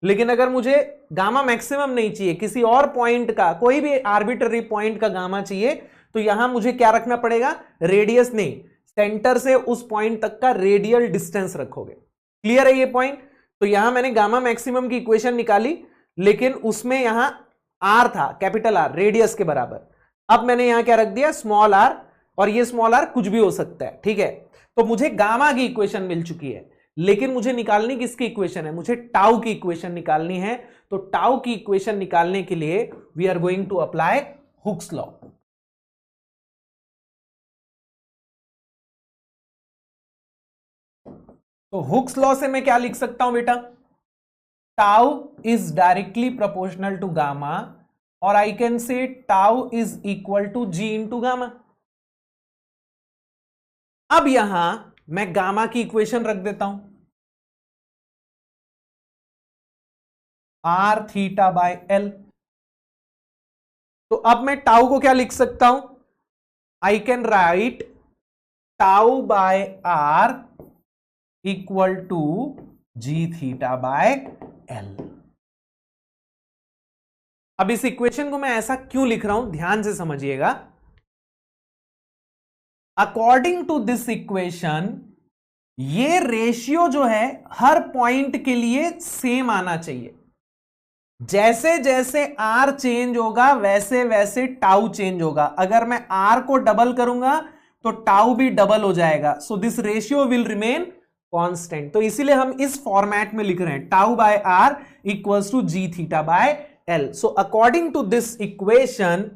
Speaker 1: लेकिन अगर मुझे गामा मैक्सिमम नहीं चाहिए, किसी और पॉइंट का, कोई भी आर्बिट्ररी पॉइंट का गामा चाहिए, तो यहां मुझे क्या रखना पड़ेगा, रेडियस नहीं, सेंटर से उस पॉइंट तक का रेडियल डिस्टेंस रखोगे। क्लियर है ये पॉइंट। तो यहां मैंने गामा मैक्सिमम की इक्वेशन निकाली, लेकिन उसमें यहां आर था, कैपिटल आर, रेडियस के बराबर। अब मैंने यहां क्या रख दिया, स्मॉल आर, और ये स्मॉल आर कुछ भी हो सकता है। ठीक है, तो मुझे गामा की इक्वेशन मिल चुकी है, लेकिन मुझे निकालनी किसकी इक्वेशन है, मुझे टाउ की इक्वेशन निकालनी है। तो टाउ की इक्वेशन निकालने के लिए we are going to apply Hooke's law. तो हुक्स लॉ से मैं क्या लिख सकता हूं बेटा, tau is directly proportional to gamma, और I can say tau is equal to G into gamma. अब यहां मैं गामा की इक्वेशन रख देता हूं, आर थीटा बाय एल। तो अब मैं टाउ को क्या लिख सकता हूं, I can write tau by R equal to G theta by L. अब इस इक्वेशन को मैं ऐसा क्यों लिख रहा हूं, ध्यान से समझिएगा। अकॉर्डिंग टू दिस इक्वेशन, ये रेशियो जो है हर पॉइंट के लिए सेम आना चाहिए। जैसे जैसे आर चेंज होगा वैसे वैसे टाउ चेंज होगा। अगर मैं आर को डबल करूंगा तो टाउ भी डबल हो जाएगा, so this ratio will remain constant. तो इसीलिए हम इस फॉर्मेट में लिख रहे हैं, tau by R equals to G theta by L. So according to this equation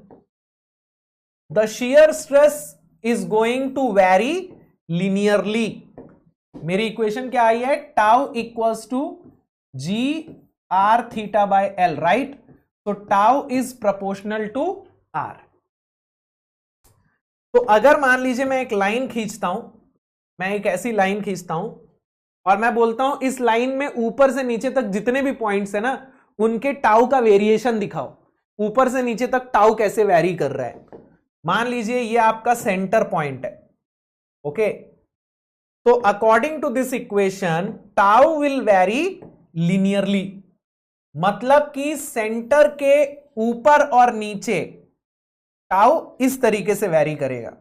Speaker 1: the shear stress is going to vary linearly। मेरी इक्वेशन क्या आई है, tau equals to G R theta by L, right. तो tau is proportional to R. तो अगर मान लीजिए मैं एक लाइन खींचता हूं, मैं एक ऐसी लाइन खींचता हूं और मैं बोलता हूं इस लाइन में ऊपर से नीचे तक जितने भी पॉइंट्स है ना, उनके टाउ का वेरिएशन दिखाओ, ऊपर से नीचे तक टाउ कैसे वेरी कर रहा है। मान लीजिए ये आपका सेंटर पॉइंट है। ओके, तो according to this equation tau will vary linearly, मतलब कि सेंटर के ऊपर और नीचे टाउ इस तरीके से वेरी करेगा।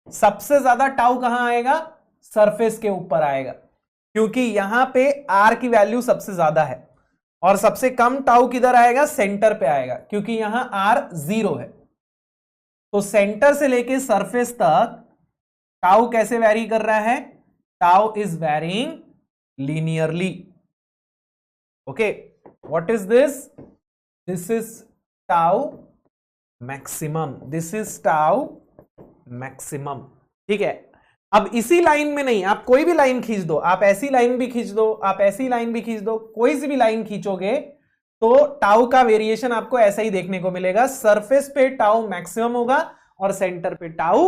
Speaker 1: सबसे ज्यादा टाउ कहां आएगा, सरफेस के ऊपर आएगा, क्योंकि यहां पे आर की वैल्यू सबसे ज्यादा है। और सबसे कम टाउ किधर आएगा, सेंटर पे आएगा, क्योंकि यहां आर 0 है। तो सेंटर से लेके सरफेस तक टाउ कैसे वैरी कर रहा है? Tau is varying linearly. Okay, what is this? This is tau maximum. This is tau maximum. ठीक है. अब इसी लाइन में नहीं, आप कोई भी लाइन खींच दो, आप ऐसी लाइन भी खींच दो, आप ऐसी लाइन भी खींच दो, कोई सी भी लाइन खींचोगे तो टाउ का वेरिएशन आपको ऐसा ही देखने को मिलेगा. सरफेस पे टाउ मैक्सिमम होगा और सेंटर पे टाउ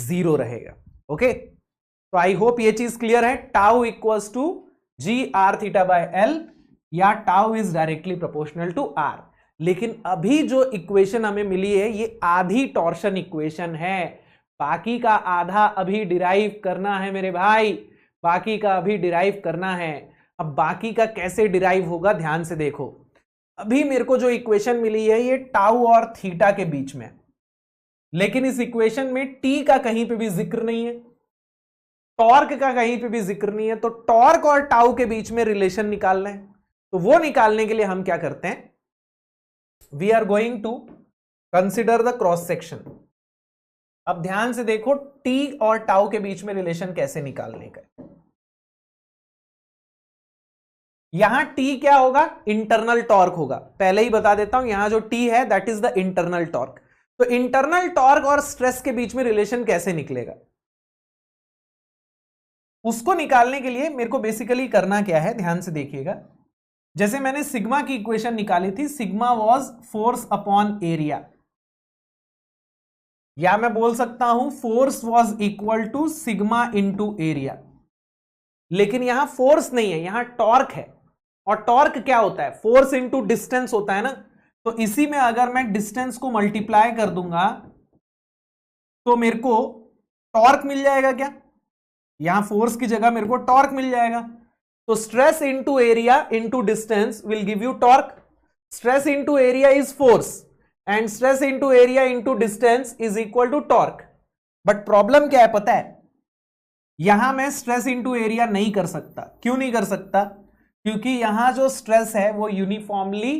Speaker 1: 0 रहेगा. ओके, तो आई होप ये चीज क्लियर है. Tau equals to G R theta by L, या tau is directly proportional to R. लेकिन अभी जो इक्वेशन हमें मिली है ये आधी टॉर्शन इक्वेशन है, बाकी का आधा अभी डिराइव करना है मेरे भाई, बाकी का अभी डिराइव करना है. अब बाकी का कैसे डिराइव होगा ध्यान से देखो. अभी मेरे को जो इक्वेशन मिली है ये टाउ और थीटा के बीच में, लेकिन इस इक्वेशन में टी का कहीं पे भी जिक्र नहीं है, टॉर्क का कहीं पे भी जिक्र नहीं है. तो टॉर्क और टाउ के बीच में रिलेशन निकालना है. तो वो निकालने के लिए हम क्या करते हैं? We are going to consider the cross section. अब ध्यान से देखो टी और टाउ के बीच में रिलेशन कैसे निकालने का. यहां टी क्या होगा? इंटरनल टॉर्क होगा. पहले ही बता देता हूं, यहां जो टी है that is the internal torque. तो इंटरनल टॉर्क और स्ट्रेस के बीच में रिलेशन कैसे निकलेगा, उसको निकालने के लिए मेरे को बेसिकली करना क्या है, ध्यान से देखिएगा. जैसे मैंने सिग्मा की इक्वेशन निकाली थी, sigma was force upon area, या मैं बोल सकता हूं force was equal to sigma into area. लेकिन यहां फोर्स नहीं है, यहां टॉर्क है. और टॉर्क क्या होता है? फोर्स इनटू डिस्टेंस होता है ना. तो इसी में अगर मैं डिस्टेंस को मल्टीप्लाई कर दूंगा तो मेरे को टॉर्क मिल जाएगा. क्या यहां फोर्स की जगह मेरे को टॉर्क मिल जाएगा. तो stress into area into distance will give you torque. Stress into area is force and stress into area into distance is equal to torque. But problem क्या है पता है? यहां मैं स्ट्रेस इनटू एरिया नहीं कर सकता. क्यों नहीं कर सकता? क्योंकि यहां जो स्ट्रेस है वो यूनिफॉर्मली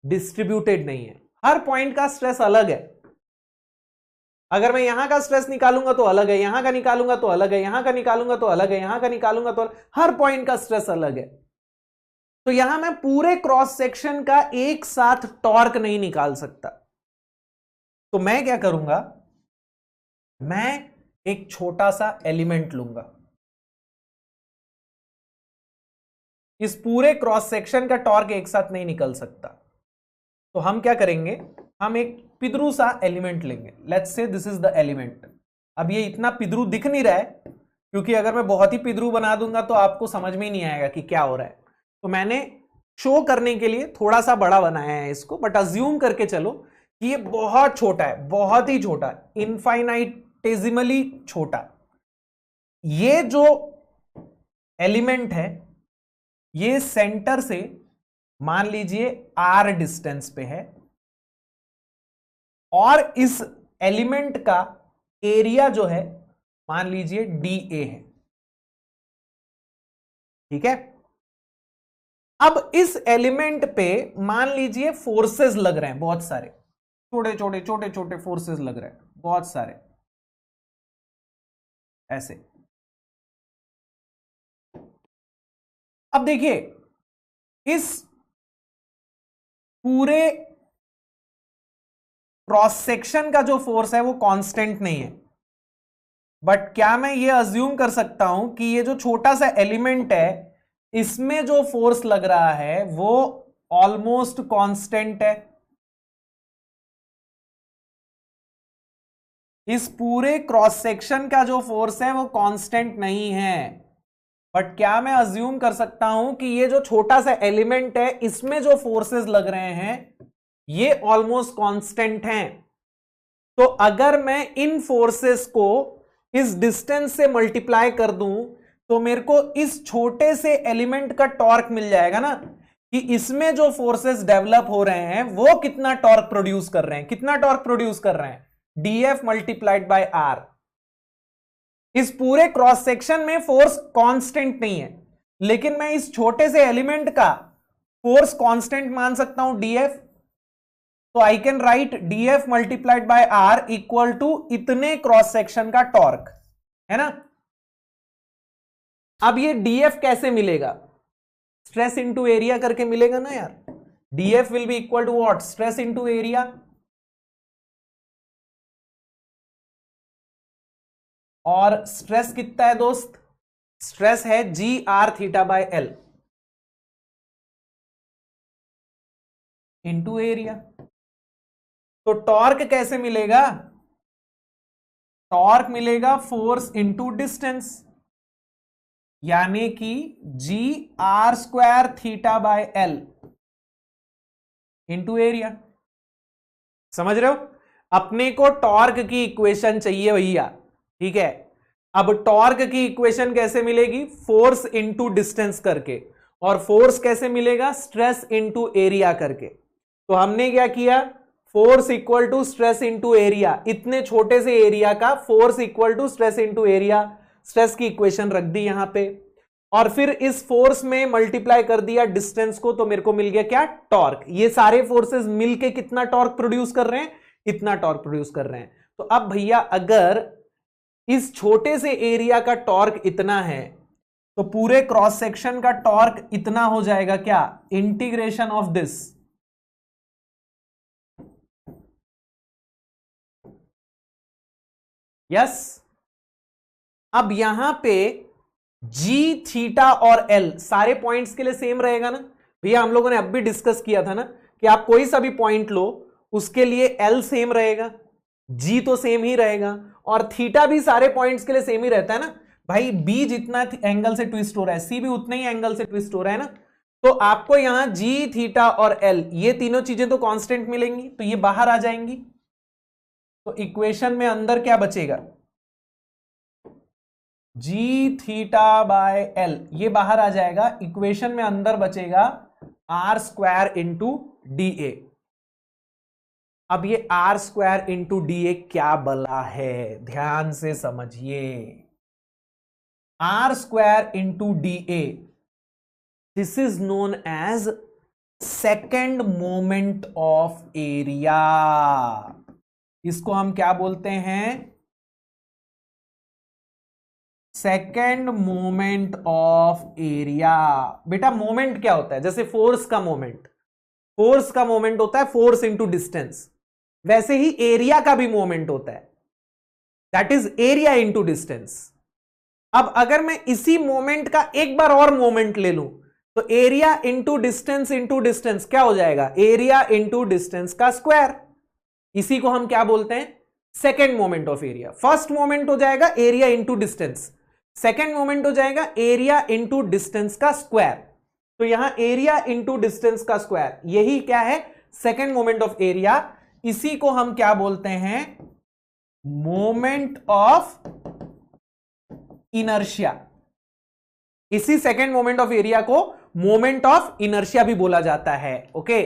Speaker 1: डिस्ट्रीब्यूटेड नहीं है. हर पॉइंट का स्ट्रेस अलग है. अगर मैं यहां का स्ट्रेस निकालूंगा तो अलग है, यहां का निकालूंगा तो अलग है, यहां का निकालूंगा तो अलग है, यहां का निकालूंगा तो हर पॉइंट का स्ट्रेस अलग है. तो यहां मैं पूरे क्रॉस सेक्शन का एक साथ टॉर्क नहीं निकाल सकता. तो मैं क्या करूंगा? मैं एक छोटा सा एलिमेंट लूंगा. इस पूरे क्रॉस सेक्शन का टॉर्क एक साथ नहीं निकल सकता. तो हम क्या करेंगे? हम एक पिद्रू सा एलिमेंट लेंगे. Let's say this is the element. अब ये इतना पिद्रू दिख नहीं रहा है, क्योंकि अगर मैं बहुत ही पिद्रू बना दूंगा तो आपको समझ में ही नहीं आएगा कि क्या हो रहा है. तो मैंने शो करने के लिए थोड़ा सा बड़ा बनाया है इसको, बट अज्यूम करके चलो कि ये बहुत छोटा है, बहुत ही छोटा, इनफाइनाइटेसिमली छोटा. ये जो एलिमेंट है ये सेंटर से मान लीजिए r डिस्टेंस पे है, और इस एलिमेंट का एरिया जो है मान लीजिए dA है. ठीक है. अब इस एलिमेंट पे मान लीजिए फोर्सेस लग रहे हैं, बहुत सारे छोटे छोटे छोटे छोटे फोर्सेस लग रहे हैं, बहुत सारे ऐसे. अब देखिए इस पूरे क्रॉस सेक्शन का जो फोर्स है वो कांस्टेंट नहीं है. बट क्या मैं ये अज्यूम कर सकता हूं कि ये जो छोटा सा एलिमेंट है इसमें जो फोर्स लग रहा है वो ऑलमोस्ट कांस्टेंट है? इस पूरे क्रॉस सेक्शन का जो फोर्स है वो कांस्टेंट नहीं है. बट क्या मैं अज्यूम कर सकता हूं कि ये जो छोटा सा एलिमेंट है इसमें जो फोर्सेस लग रहे हैं ये ऑलमोस्ट कांस्टेंट हैं. तो अगर मैं इन फोर्सेस को इस डिस्टेंस से मल्टीप्लाई कर दूं तो मेरे को इस छोटे से एलिमेंट का टॉर्क मिल जाएगा ना, कि इसमें जो फोर्सेस डेवलप हो रहे हैं वो कितना टॉर्क प्रोड्यूस कर रहे हैं. कितना टॉर्क प्रोड्यूस कर रहे हैं? dF multiplied by R. इस पूरे क्रॉस सेक्शन में फोर्स कांस्टेंट नहीं है, लेकिन मैं इस छोटे से एलिमेंट का फोर्स कांस्टेंट मान सकता हूं dF. तो I can write DF multiplied by R equal to इतने क्रॉस सेक्शन का टॉर्क, है ना। अब ये डीएफ कैसे मिलेगा, स्ट्रेस इंटू एरिया करके मिलेगा ना यार। DF will be equal to what, stress into area. और स्ट्रेस कितना है दोस्त, स्ट्रेस है G R theta by L into area. तो टॉर्क कैसे मिलेगा, टॉर्क मिलेगा फोर्स इंटू डिस्टेंस, यानी कि G R square theta by L into area. समझ रहे हो, अपने को टॉर्क की इक्वेशन चाहिए भैया, ठीक है। अब टॉर्क की इक्वेशन कैसे मिलेगी, फोर्स इंटू डिस्टेंस करके, और फोर्स कैसे मिलेगा, स्ट्रेस इंटू एरिया करके। तो हमने क्या किया, force equal to stress into area, इतने छोटे से एरिया का force equal to stress into area, stress की इक्वेशन रख दी यहां पे, और फिर इस फोर्स में मल्टीप्लाई कर दिया डिस्टेंस को, तो मेरे को मिल गया क्या, टॉर्क। ये सारे फोर्सेस मिलके कितना टॉर्क प्रोड्यूस कर रहे हैं, इतना टॉर्क प्रोड्यूस कर रहे हैं। तो अब भैया अगर इस छोटे से एरिया का टॉर्क इतना है, तो पूरे क्रॉस सेक्शन का टॉर्क इतना हो जाएगा क्या, इंटीग्रेशन ऑफ दिस, यस। अब यहां पे जी थीटा और एल सारे पॉइंट्स के लिए सेम रहेगा ना भैया, हम लोगों ने अब भी डिस्कस किया था ना कि आप कोई सा भी पॉइंट लो उसके लिए एल सेम रहेगा, जी तो सेम ही रहेगा, और थीटा भी सारे पॉइंट्स के लिए सेम ही रहता है ना भाई। बी जितना एंगल से ट्विस्ट हो रहा है, सी भी उतने ही एंगल से ट्विस्ट हो रहा है ना। तो आपको यहां जी थीटा और एल ये तीनों चीजें तो कांस्टेंट मिलेंगी, तो ये बाहर आ जाएंगी। तो इक्वेशन में अंदर क्या बचेगा, जी थीटा बाय एल ये बाहर आ जाएगा, इक्वेशन में अंदर बचेगा R square into D A. अब ये R square into D A क्या बला है, ध्यान से समझिए। R square into D A, this is known as second moment of area. इसको हम क्या बोलते हैं, सेकेंड मोमेंट ऑफ एरिया। बेटा मोमेंट क्या होता है, जैसे फोर्स का मोमेंट, फोर्स का मोमेंट होता है फोर्स इंटू डिस्टेंस, वैसे ही एरिया का भी मोमेंट होता है, that is area into distance. अब अगर मैं इसी मोमेंट का एक बार और मोमेंट ले लूं, तो एरिया इंटू डिस्टेंस क्या हो जाएगा, एरिया इंटू डिस्टेंस का स्क्वायर। इसी को हम क्या बोलते हैं, second moment of area. First moment हो जाएगा area into distance, second moment हो जाएगा एरिया इंटू डिस्टेंस का स्क्वायर। तो यहां एरिया इंटू डिस्टेंस का स्क्वायर, यही क्या है, सेकेंड मोमेंट ऑफ एरिया। इसी को हम क्या बोलते हैं, मोमेंट ऑफ इनर्शिया। इसी सेकेंड मोमेंट ऑफ एरिया को मोमेंट ऑफ इनर्शिया भी बोला जाता है, ओके।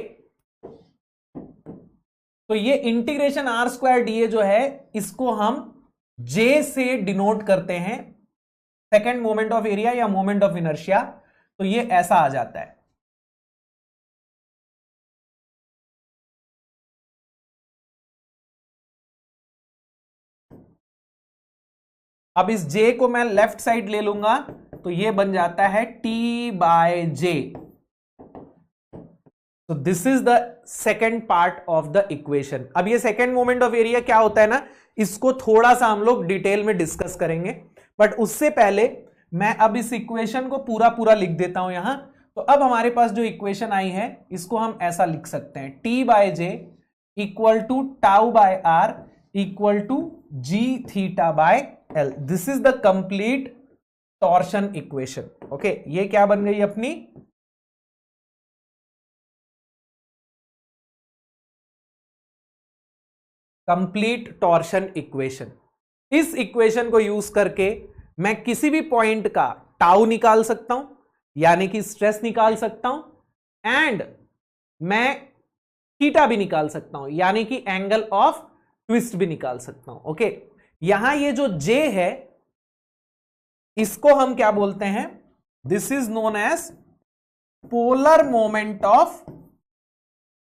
Speaker 1: तो ये integration R square D A जो है, इसको हम जे से डिनोट करते हैं, सेकेंड मोमेंट ऑफ एरिया या मोमेंट ऑफ इनर्शिया। तो ये ऐसा आ जाता है, अब इस जे को मैं लेफ्ट साइड ले लूंगा, तो ये बन जाता है टी बाय जे। तो this is the second part of the equation. अब ये सेकेंड मोमेंट ऑफ एरिया क्या होता है ना, इसको थोड़ा सा हम लोग डिटेल में डिस्कस करेंगे, बट उससे पहले मैं अब इस इक्वेशन को पूरा पूरा लिख देता हूं यहां। तो अब हमारे पास जो इक्वेशन आई है, इसको हम ऐसा लिख सकते हैं, T by J equal to tau by R equal to G theta by L. This is the complete torsion equation, okay. ये क्या बन गई अपनी कंप्लीट टॉर्शन इक्वेशन। इस इक्वेशन को यूज करके मैं किसी भी पॉइंट का टाउ निकाल सकता हूं, यानी कि स्ट्रेस निकाल सकता हूं, एंड मैं थीटा भी निकाल सकता हूं, यानी कि एंगल ऑफ ट्विस्ट भी निकाल सकता हूं, ओके। यहां ये जो जे है, इसको हम क्या बोलते हैं, this is known as polar moment of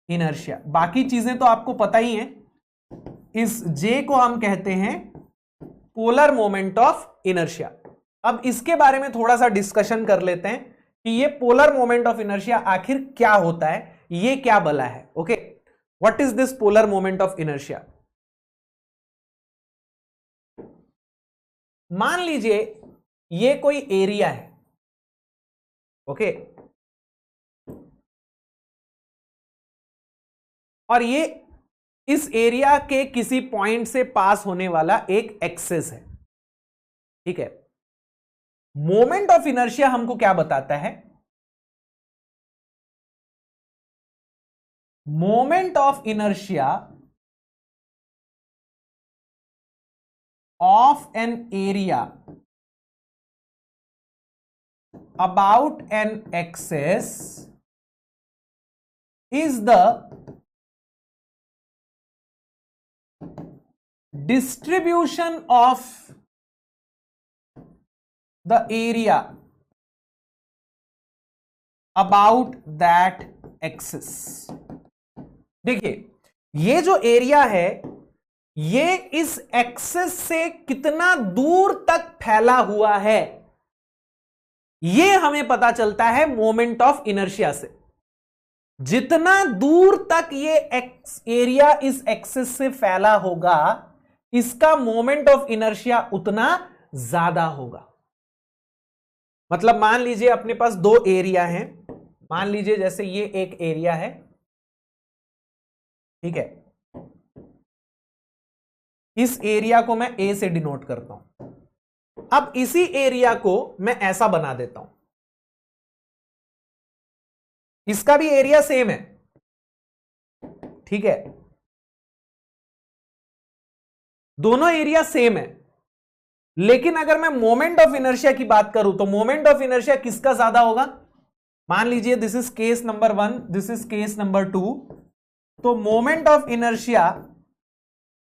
Speaker 1: inertia. बाकी चीजें तो आपको पता ही है। इस जे को हम कहते हैं पोलर मोमेंट ऑफ इनर्शिया। अब इसके बारे में थोड़ा सा डिस्कशन कर लेते हैं कि ये पोलर मोमेंट ऑफ इनर्शिया आखिर क्या होता है, ये क्या बला है। Okay, what is this polar moment of inertia? मान लीजिए ये कोई एरिया है। ओके, और ये इस एरिया के किसी पॉइंट से पास होने वाला एक एक्सेस है। ठीक है, मोमेंट ऑफ इनर्शिया हमको क्या बताता है? Moment of inertia of an area about an axis is the distribution of the area about that axis। देखिए, ये जो एरिया है ये इस एक्सेस से कितना दूर तक फैला हुआ है, ये हमें पता चलता है मोमेंट ऑफ इनर्शिया से। जितना दूर तक ये एरिया इस एक्सेस से फैला होगा, इसका मोमेंट ऑफ इनर्शिया उतना ज्यादा होगा। मतलब मान लीजिए अपने पास दो एरिया हैं। मान लीजिए जैसे ये एक एरिया है, ठीक है, इस एरिया को मैं ए से डिनोट करता हूं। अब इसी एरिया को मैं ऐसा बना देता हूं, इसका भी एरिया सेम है, ठीक है, दोनों एरिया सेम है। लेकिन अगर मैं मोमेंट ऑफ इनर्शिया की बात करूं तो मोमेंट ऑफ इनर्शिया किसका ज्यादा होगा? मान लीजिए this is case number 1, this is case number 2, तो मोमेंट ऑफ इनर्शिया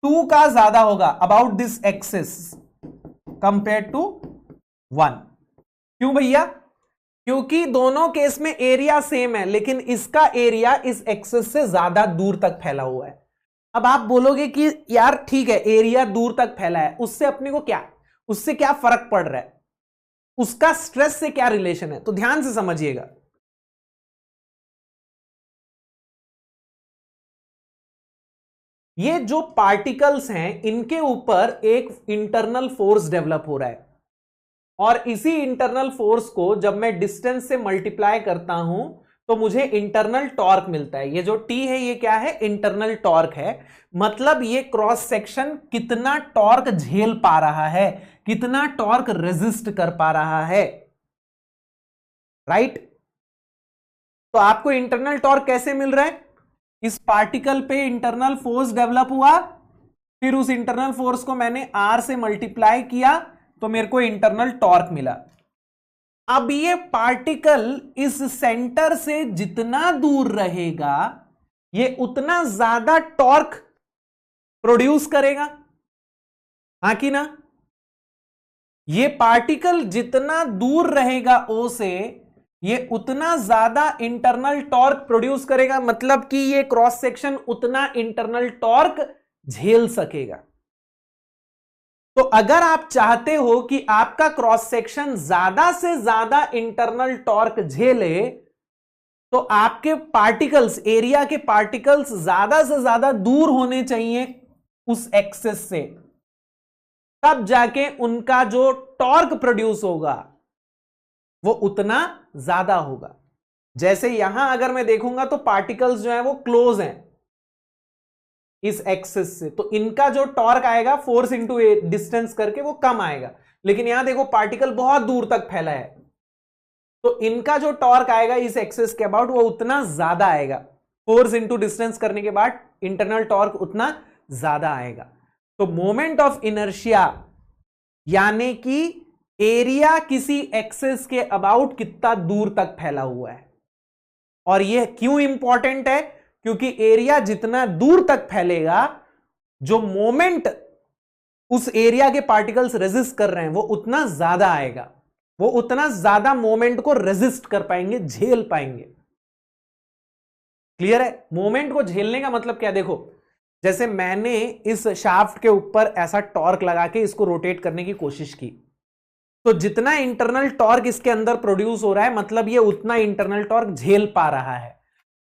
Speaker 1: 2 का ज्यादा होगा about this axis compare to 1। क्यों भैया? क्योंकि दोनों केस में एरिया सेम है, लेकिन इसका एरिया इस एक्सिस से ज्यादा दूर तक फैला हुआ है। अब आप बोलोगे कि यार ठीक है, एरिया दूर तक फैला है, उससे अपने को क्या, उससे क्या फर्क पड़ रहा है, उसका स्ट्रेस से क्या रिलेशन है? तो ध्यान से समझिएगा। ये जो पार्टिकल्स हैं इनके ऊपर एक इंटरनल फोर्स डेवलप हो रहा है, और इसी इंटरनल फोर्स को जब मैं डिस्टेंस से मल्टीप्लाई करता हूं तो मुझे इंटरनल टॉर्क मिलता है। ये जो टी है ये क्या है? इंटरनल टॉर्क है। मतलब ये क्रॉस सेक्शन कितना टॉर्क झेल पा रहा है, कितना टॉर्क रेजिस्ट कर पा रहा है, राइट? तो आपको इंटरनल टॉर्क कैसे मिल रहा है? इस पार्टिकल पे इंटरनल फोर्स डेवलप हुआ, फिर उस इंटरनल फोर्स को मैंने आर से मल्टीप्लाई किया तो मेरे को इंटरनल टॉर्क मिला। अब ये पार्टिकल इस सेंटर से जितना दूर रहेगा ये उतना ज्यादा टॉर्क प्रोड्यूस करेगा, हां कि ना? ये पार्टिकल जितना दूर रहेगा ओ से ये उतना ज्यादा इंटरनल टॉर्क प्रोड्यूस करेगा। मतलब कि ये क्रॉस सेक्शन उतना इंटरनल टॉर्क झेल सकेगा। तो अगर आप चाहते हो कि आपका क्रॉस सेक्शन ज्यादा से ज्यादा इंटरनल टॉर्क झेले तो आपके पार्टिकल्स, एरिया के पार्टिकल्स ज्यादा से ज्यादा दूर होने चाहिए उस एक्सेस से, तब जाके उनका जो टॉर्क प्रोड्यूस होगा वो उतना ज्यादा होगा। जैसे यहां अगर मैं देखूंगा तो पार्टिकल्स जो है वो क्लोज हैं इस एक्सिस से, तो इनका जो टॉर्क आएगा फोर्स इंटू डिस्टेंस करके वो कम आएगा। लेकिन यहां देखो पार्टिकल बहुत दूर तक फैला है तो इनका जो टॉर्क आएगा इस एक्सिस के अबाउट वो उतना ज्यादा आएगा। फोर्स इंटू डिस्टेंस करने के बाद इंटरनल टॉर्क उतना ज्यादा आएगा। तो मोमेंट ऑफ इनर्शिया यानी कि एरिया किसी एक्सिस के अबाउट कितना दूर तक फैला हुआ है। और यह क्यों इंपॉर्टेंट है? क्योंकि एरिया जितना दूर तक फैलेगा जो मोमेंट उस एरिया के पार्टिकल्स रेजिस्ट कर रहे हैं वो उतना ज्यादा आएगा, वो उतना ज्यादा मोमेंट को रेजिस्ट कर पाएंगे, झेल पाएंगे। क्लियर है? मोमेंट को झेलने का मतलब क्या, देखो जैसे मैंने इस शाफ्ट के ऊपर ऐसा टॉर्क लगा के इसको रोटेट करने की कोशिश की, तो जितना इंटरनल टॉर्क इसके अंदर प्रोड्यूस हो रहा है मतलब ये उतना इंटरनल टॉर्क झेल पा रहा है।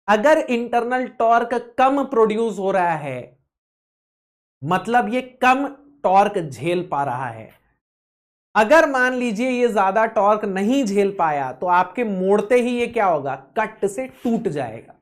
Speaker 1: अगर इंटरनल टॉर्क कम प्रोड्यूस हो रहा है मतलब ये कम टॉर्क झेल पा रहा है। अगर मान लीजिए ये ज्यादा टॉर्क नहीं झेल पाया तो आपके मोड़ते ही ये क्या होगा, कट से टूट जाएगा।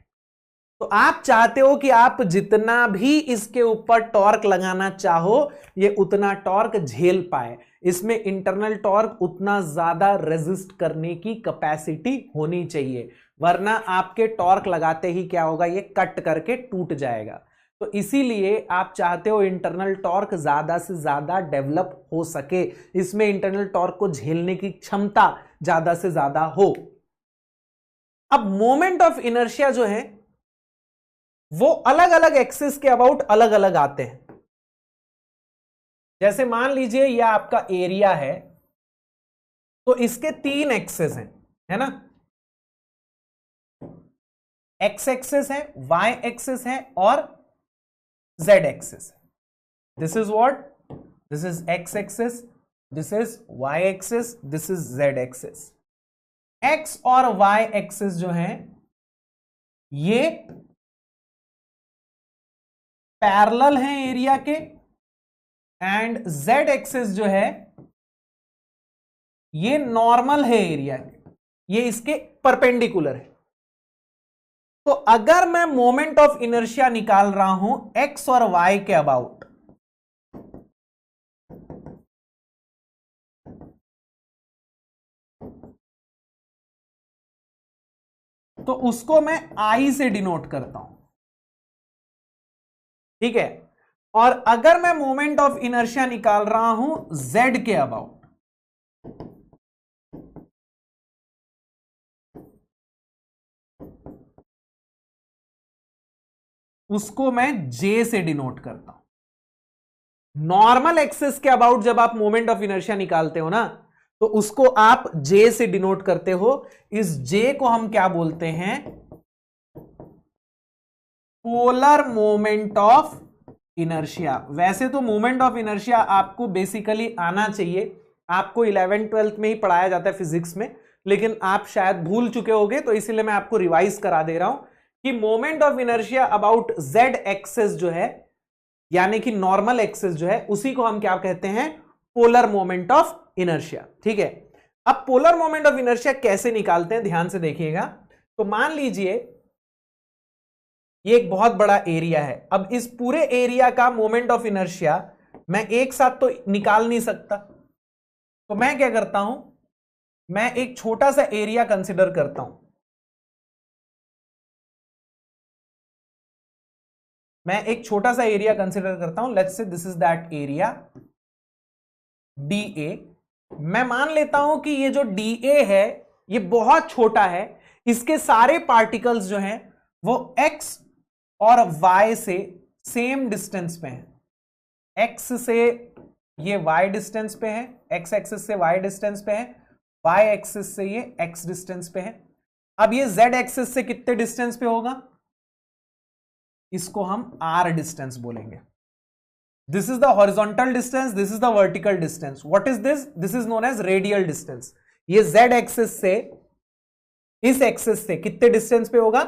Speaker 1: तो आप चाहते हो कि आप जितना भी इसके ऊपर टॉर्क लगाना चाहो ये उतना टॉर्क झेल पाए, इसमें इंटरनल टॉर्क उतना ज्यादा रेजिस्ट करने की कैपेसिटी होनी चाहिए, वरना आपके टॉर्क लगाते ही क्या होगा, ये कट करके टूट जाएगा। तो इसीलिए आप चाहते हो इंटरनल टॉर्क ज्यादा से ज्यादा डेवलप हो सके, इसमें इंटरनल टॉर्क को झेलने की क्षमता ज्यादा से ज्यादा हो। अब मोमेंट ऑफ इनर्शिया जो है वो अलग अलग एक्सिस के अबाउट अलग अलग आते हैं। जैसे मान लीजिए यह आपका एरिया है तो इसके 3 एक्सिस हैं, है ना, एक्स एक्सिस है, वाई एक्सिस है और जेड एक्सिस है। This is what, this is X axis, this is Y axis, this is Z axis. X और वाई एक्सिस जो है ये पैरेलल हैं एरिया के, एंड जेड एक्सिस जो है ये नॉर्मल है एरिया के, ये इसके परपेंडिकुलर है। तो अगर मैं मोमेंट ऑफ इनर्शिया निकाल रहा हूं एक्स और वाई के अबाउट, तो उसको मैं आई से डिनोट करता हूं, ठीक है। और अगर मैं मोमेंट ऑफ इनर्शिया निकाल रहा हूं जेड के अबाउट, उसको मैं जे से डिनोट करता हूं। नॉर्मल एक्सिस के अबाउट जब आप मोमेंट ऑफ इनर्शिया निकालते हो ना तो उसको आप जे से डिनोट करते हो। इस जे को हम क्या बोलते हैं, पोलर मोमेंट ऑफ इनर्शिया। वैसे तो मोमेंट ऑफ इनर्शिया आपको बेसिकली आना चाहिए, आपको 11th 12th में ही पढ़ाया जाता है फिजिक्स में, लेकिन आप शायद भूल चुके होंगे तो इसीलिए मैं आपको रिवाइज करा दे रहा हूं कि moment of inertia about Z axis जो है यानी कि नॉर्मल एक्सिस जो है उसी को हम क्या कहते हैं, पोलर मोमेंट ऑफ इनर्शिया, ठीक है। अब पोलर मोमेंट ऑफ इनर्शिया कैसे निकालते हैं ध्यान से देखिएगा। तो मान लीजिए ये एक बहुत बड़ा एरिया है, अब इस पूरे एरिया का मोमेंट ऑफ इनर्शिया मैं एक साथ तो निकाल नहीं सकता, तो मैं क्या करता हूं, मैं एक छोटा सा एरिया कंसिडर करता हूं। मैं एक छोटा सा एरिया कंसिडर करता हूं, let's say this is that area D A. मैं मान लेता हूं कि ये जो डी ए है ये बहुत छोटा है, इसके सारे पार्टिकल्स जो हैं वो एक्स और वाई से सेम डिस्टेंस पे हैं। एक्स से ये वाई डिस्टेंस पे है, एक्स एक्सिस से वाई डिस्टेंस पे है, वाई एक्सिस से ये एक्स डिस्टेंस पे है। अब ये जेड एक्सिस से कितने डिस्टेंस पे होगा, इसको हम आर डिस्टेंस बोलेंगे। This is the horizontal distance, this is the vertical distance. What is this, this is known as radial distance. ये जेड एक्सिस से इस एक्सिस से कितने डिस्टेंस पे होगा,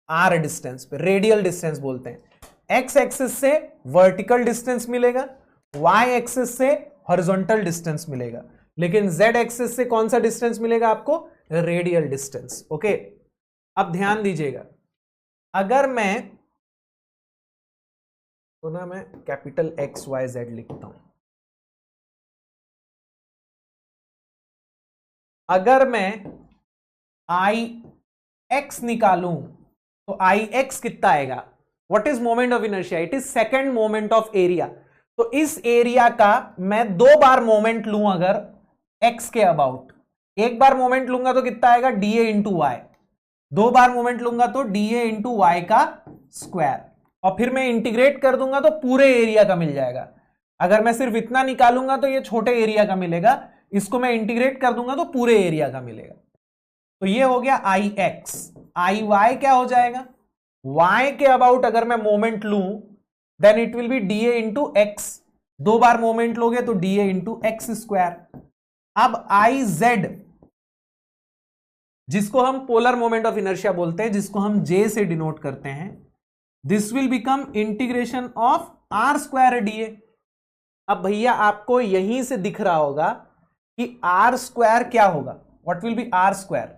Speaker 1: आर डिस्टेंस पे, रेडियल डिस्टेंस बोलते हैं। एक्स एक्सिस से वर्टिकल डिस्टेंस मिलेगा, वाई एक्सिस से हॉरिजॉन्टल डिस्टेंस मिलेगा, लेकिन जेड एक्सिस से कौन सा डिस्टेंस मिलेगा आपको, रेडियल डिस्टेंस। ओके, अब ध्यान दीजिएगा, अगर मैं तो ना मैं कैपिटल एक्स वाई जेड लिखता हूं, अगर मैं आई एक्स निकालूं तो आई एक्स कितना आएगा, what is moment of inertia, it is second moment of area. तो इस एरिया का मैं 2 बार मोमेंट लूं अगर एक्स के अबाउट, एक बार मोमेंट लूंगा तो कितना आएगा, डी ए इंटू वाई, 2 बार मोमेंट लूंगा तो डी ए इंटू वाई का स्क्वायर, और फिर मैं इंटीग्रेट कर दूंगा तो पूरे एरिया का मिल जाएगा। अगर मैं सिर्फ इतना निकालूंगा तो ये छोटे एरिया का मिलेगा, इसको मैं इंटीग्रेट कर दूंगा तो पूरे एरिया का मिलेगा। तो ये हो गया आई एक्स, आई वाई क्या हो जाएगा, y के अबाउट अगर मैं मोमेंट लूं then it will be dA into X, 2 बार मोमेंट लोगे तो dA इंटू एक्स स्क्वायर। अब आई जेड जिसको हम पोलर मोमेंट ऑफ इनर्शिया बोलते हैं, जिसको हम J से डिनोट करते हैं, this will become integration of R square dA। अब भैया आपको यहीं से दिख रहा होगा कि आर स्क्वायर क्या होगा, what will be R square.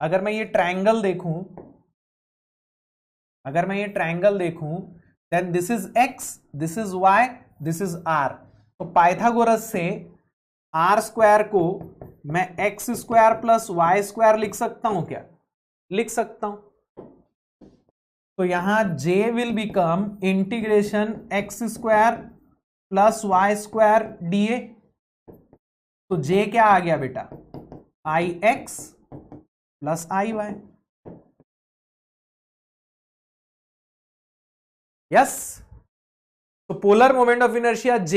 Speaker 1: अगर मैं ये ट्रायंगल देखूं then this is x, this is y, this is r। तो पाइथागोरस से आर स्क्वायर को मैं X square plus Y square लिख सकता हूं क्या? लिख सकता हूं। तो यहां j will become integration X square plus Y square dA। तो j क्या आ गया बेटा? I X plus I Y. Yes, तो polar moment of inertia J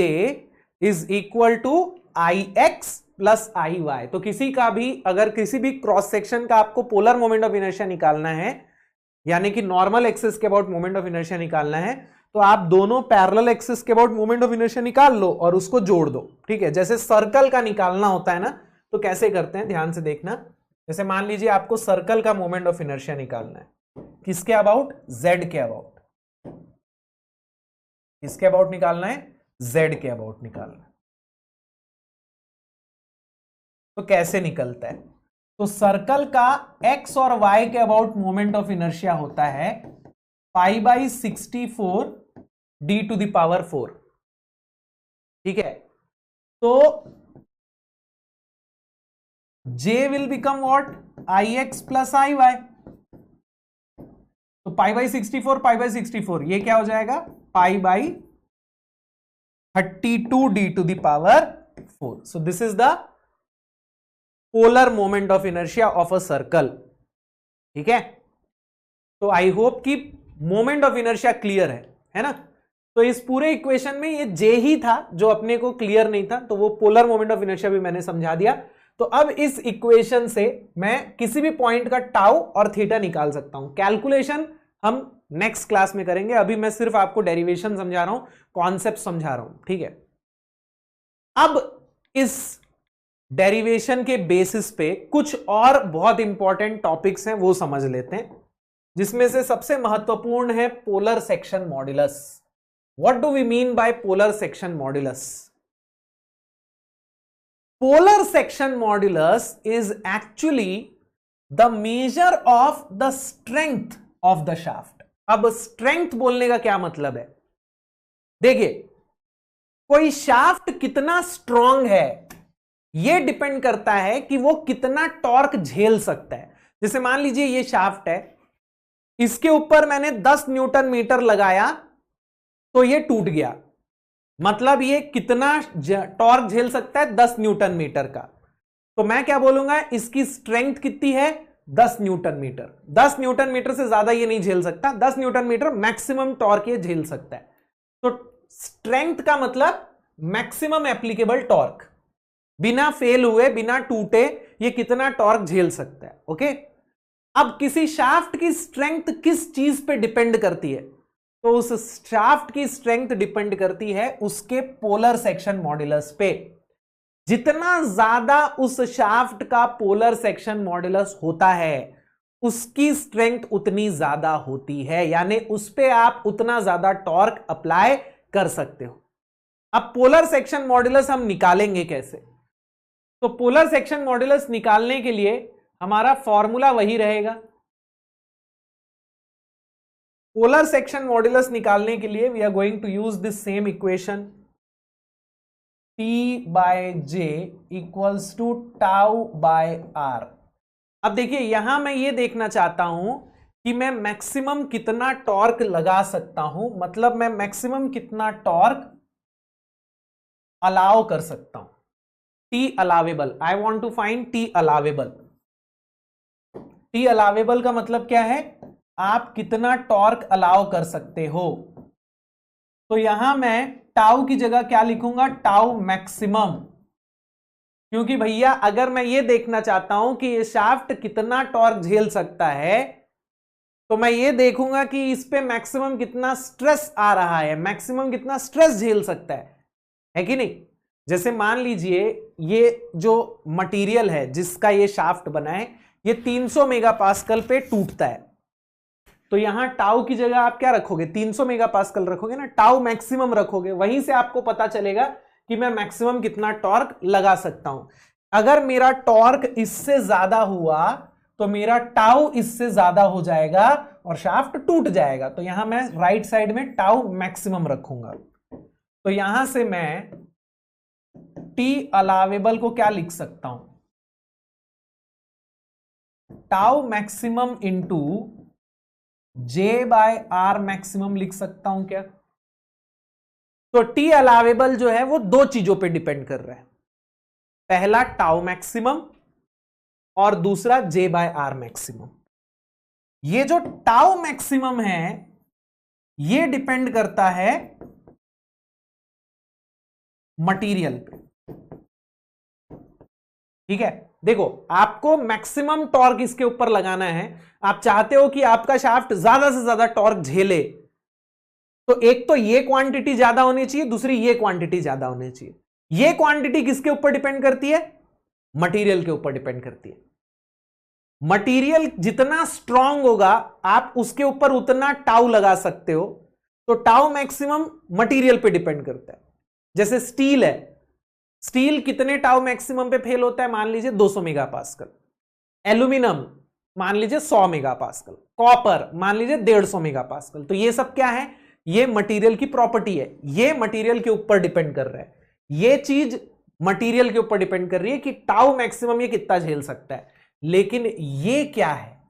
Speaker 1: is equal to I X plus I Y. तो अगर किसी भी क्रॉस सेक्शन का आपको पोलर मोमेंट ऑफ इनर्शिया निकालना है, यानी कि नॉर्मल एक्सिस के अबाउट मोमेंट ऑफ इनर्शिया निकालना है, तो आप दोनों पैरेलल एक्सिस के अबाउट मोमेंट ऑफ इनर्शिया निकाल लो और उसको जोड़ दो। ठीक है, जैसे सर्कल का निकालना होता है ना, तो कैसे करते हैं ध्यान से देखना। जैसे मान लीजिए आपको सर्कल का मोमेंट ऑफ इनर्शिया निकालना है, किसके अबाउट? जेड के अबाउट। किसके अबाउट निकालना है? जेड के अबाउट निकालना है। तो कैसे निकलता है? तो सर्कल का एक्स और वाई के अबाउट मोमेंट ऑफ इनर्शिया होता है π/64 d टू द पावर 4। ठीक है, तो J will become what? I X plus I Y. तो π/64 ये क्या हो जाएगा? π/32 d to the power 4। So this is the polar moment of inertia of a circle. ठीक है, तो आई होप कि मोमेंट ऑफ इनर्शिया क्लियर है ना। तो इस पूरे इक्वेशन में ये J ही था जो अपने को क्लियर नहीं था, तो वो पोलर मोमेंट ऑफ इनर्शिया भी मैंने समझा दिया। तो अब इस इक्वेशन से मैं किसी भी पॉइंट का टाउ और थीटा निकाल सकता हूं। कैलकुलेशन हम नेक्स्ट क्लास में करेंगे, अभी मैं सिर्फ आपको डेरिवेशन समझा रहा हूं, कॉन्सेप्ट समझा रहा हूं। ठीक है, अब इस डेरिवेशन के बेसिस पे कुछ और बहुत इंपॉर्टेंट टॉपिक्स हैं, वो समझ लेते हैं, जिसमें से सबसे महत्वपूर्ण है polar section modulus. What do we mean by polar section modulus? Polar section modulus is actually the measure of the strength of the shaft. अब स्ट्रेंथ बोलने का क्या मतलब है? देखिए, कोई शाफ्ट कितना स्ट्रांग है यह डिपेंड करता है कि वो कितना टॉर्क झेल सकता है। जैसे मान लीजिए ये शाफ्ट है, इसके ऊपर मैंने 10 न्यूटन मीटर लगाया तो ये टूट गया, मतलब ये कितना टॉर्क झेल सकता है? 10 न्यूटन मीटर का। तो मैं क्या बोलूंगा, इसकी स्ट्रेंथ कितनी है? 10 न्यूटन मीटर। 10 न्यूटन मीटर से ज्यादा ये नहीं झेल सकता, 10 न्यूटन मीटर मैक्सिमम टॉर्क ये झेल सकता है। तो स्ट्रेंथ का मतलब मैक्सिमम एप्लीकेबल टॉर्क, बिना फेल हुए, बिना टूटे ये कितना टॉर्क झेल सकता है। ओके, अब किसी शाफ्ट की स्ट्रेंथ किस चीज पे डिपेंड करती है? तो उस शाफ्ट की स्ट्रेंथ डिपेंड करती है उसके पोलर सेक्शन मॉड्यूलस पे। जितना ज्यादा उस शाफ्ट का पोलर सेक्शन मॉड्यूलस होता है उसकी स्ट्रेंथ उतनी ज्यादा होती है, यानी उस पे आप उतना ज्यादा टॉर्क अप्लाई कर सकते हो। अब पोलर सेक्शन मॉड्यूलस हम निकालेंगे कैसे? तो पोलर सेक्शन मॉड्यूलस निकालने के लिए हमारा फॉर्मूला वही रहेगा। पोलर सेक्शन मॉड्यूलस निकालने के लिए we are going to use this same equation, P/J equals to τ/R। अब देखिए, यहां मैं ये देखना चाहता हूं कि मैं मैक्सिमम कितना टॉर्क लगा सकता हूं, मतलब मैं मैक्सिमम कितना टॉर्क अलाउ कर सकता हूं। T allowable, I want to find T allowable. T allowable का मतलब क्या है? आप कितना टॉर्क अलाउ कर सकते हो। तो यहां मैं टाउ की जगह क्या लिखूंगा? Tau maximum. क्योंकि भैया अगर मैं ये देखना चाहता हूं कि ये शाफ्ट कितना टॉर्क झेल सकता है, तो मैं ये देखूंगा कि इस पे मैक्सिमम कितना स्ट्रेस आ रहा है, मैक्सिमम कितना स्ट्रेस झेल सकता है कि नहीं। जैसे मान लीजिए ये जो मटेरियल है जिसका ये शाफ्ट बना है, ये 300 मेगापास्कल पे टूटता है, तो यहां टाउ की जगह आप क्या रखोगे, 300 मेगापास्कल रखोगे ना, टाउ मैक्सिमम रखोगे। वहीं से आपको पता चलेगा कि मैं मैक्सिमम कितना टॉर्क लगा सकता हूं। अगर मेरा टॉर्क इससे ज्यादा हुआ तो मेरा टाउ इससे ज्यादा हो जाएगा और शाफ्ट टूट जाएगा। तो यहां मैं राइट साइड में टाउ मैक्सिमम रखूंगा। तो यहां से मैं टी अलावेबल को क्या लिख सकता हूं, tau maximum into J by R maximum लिख सकता हूं क्या। तो टी अलावेबल जो है वो दो चीजों पे डिपेंड कर रहा है, पहला टाउ मैक्सिमम और दूसरा जे बाय आर मैक्सिमम। ये जो टाउ मैक्सिमम है ये डिपेंड करता है मटेरियल पे, ठीक है। देखो आपको मैक्सिमम टॉर्क इसके ऊपर लगाना है, आप चाहते हो कि आपका शाफ्ट ज्यादा से ज्यादा टॉर्क झेले, तो एक तो ये क्वांटिटी ज्यादा होनी चाहिए, दूसरी ये क्वांटिटी ज्यादा होनी चाहिए। ये क्वांटिटी किसके ऊपर डिपेंड करती है, मटेरियल के ऊपर डिपेंड करती है। मटेरियल जितना स्ट्रांग होगा आप उसके ऊपर उतना टाउ लगा सकते हो। तो टाउ मैक्सिमम मटेरियल पे डिपेंड करता है। जैसे स्टील है, स्टील कितने टाउ मैक्सिमम पे फेल होता है, मान लीजिए 200 मेगापास्कल। एल्यूमिनियम मान लीजिए 100 मेगापास्कल। कॉपर मान लीजिए 150 मेगापास्कल। तो ये सब क्या है, ये मटेरियल की प्रॉपर्टी है, ये मटेरियल के ऊपर डिपेंड कर रहा है। ये चीज मटेरियल के ऊपर डिपेंड कर रही है कि टाउ मैक्सिमम ये कितना झेल सकता है। लेकिन ये क्या है,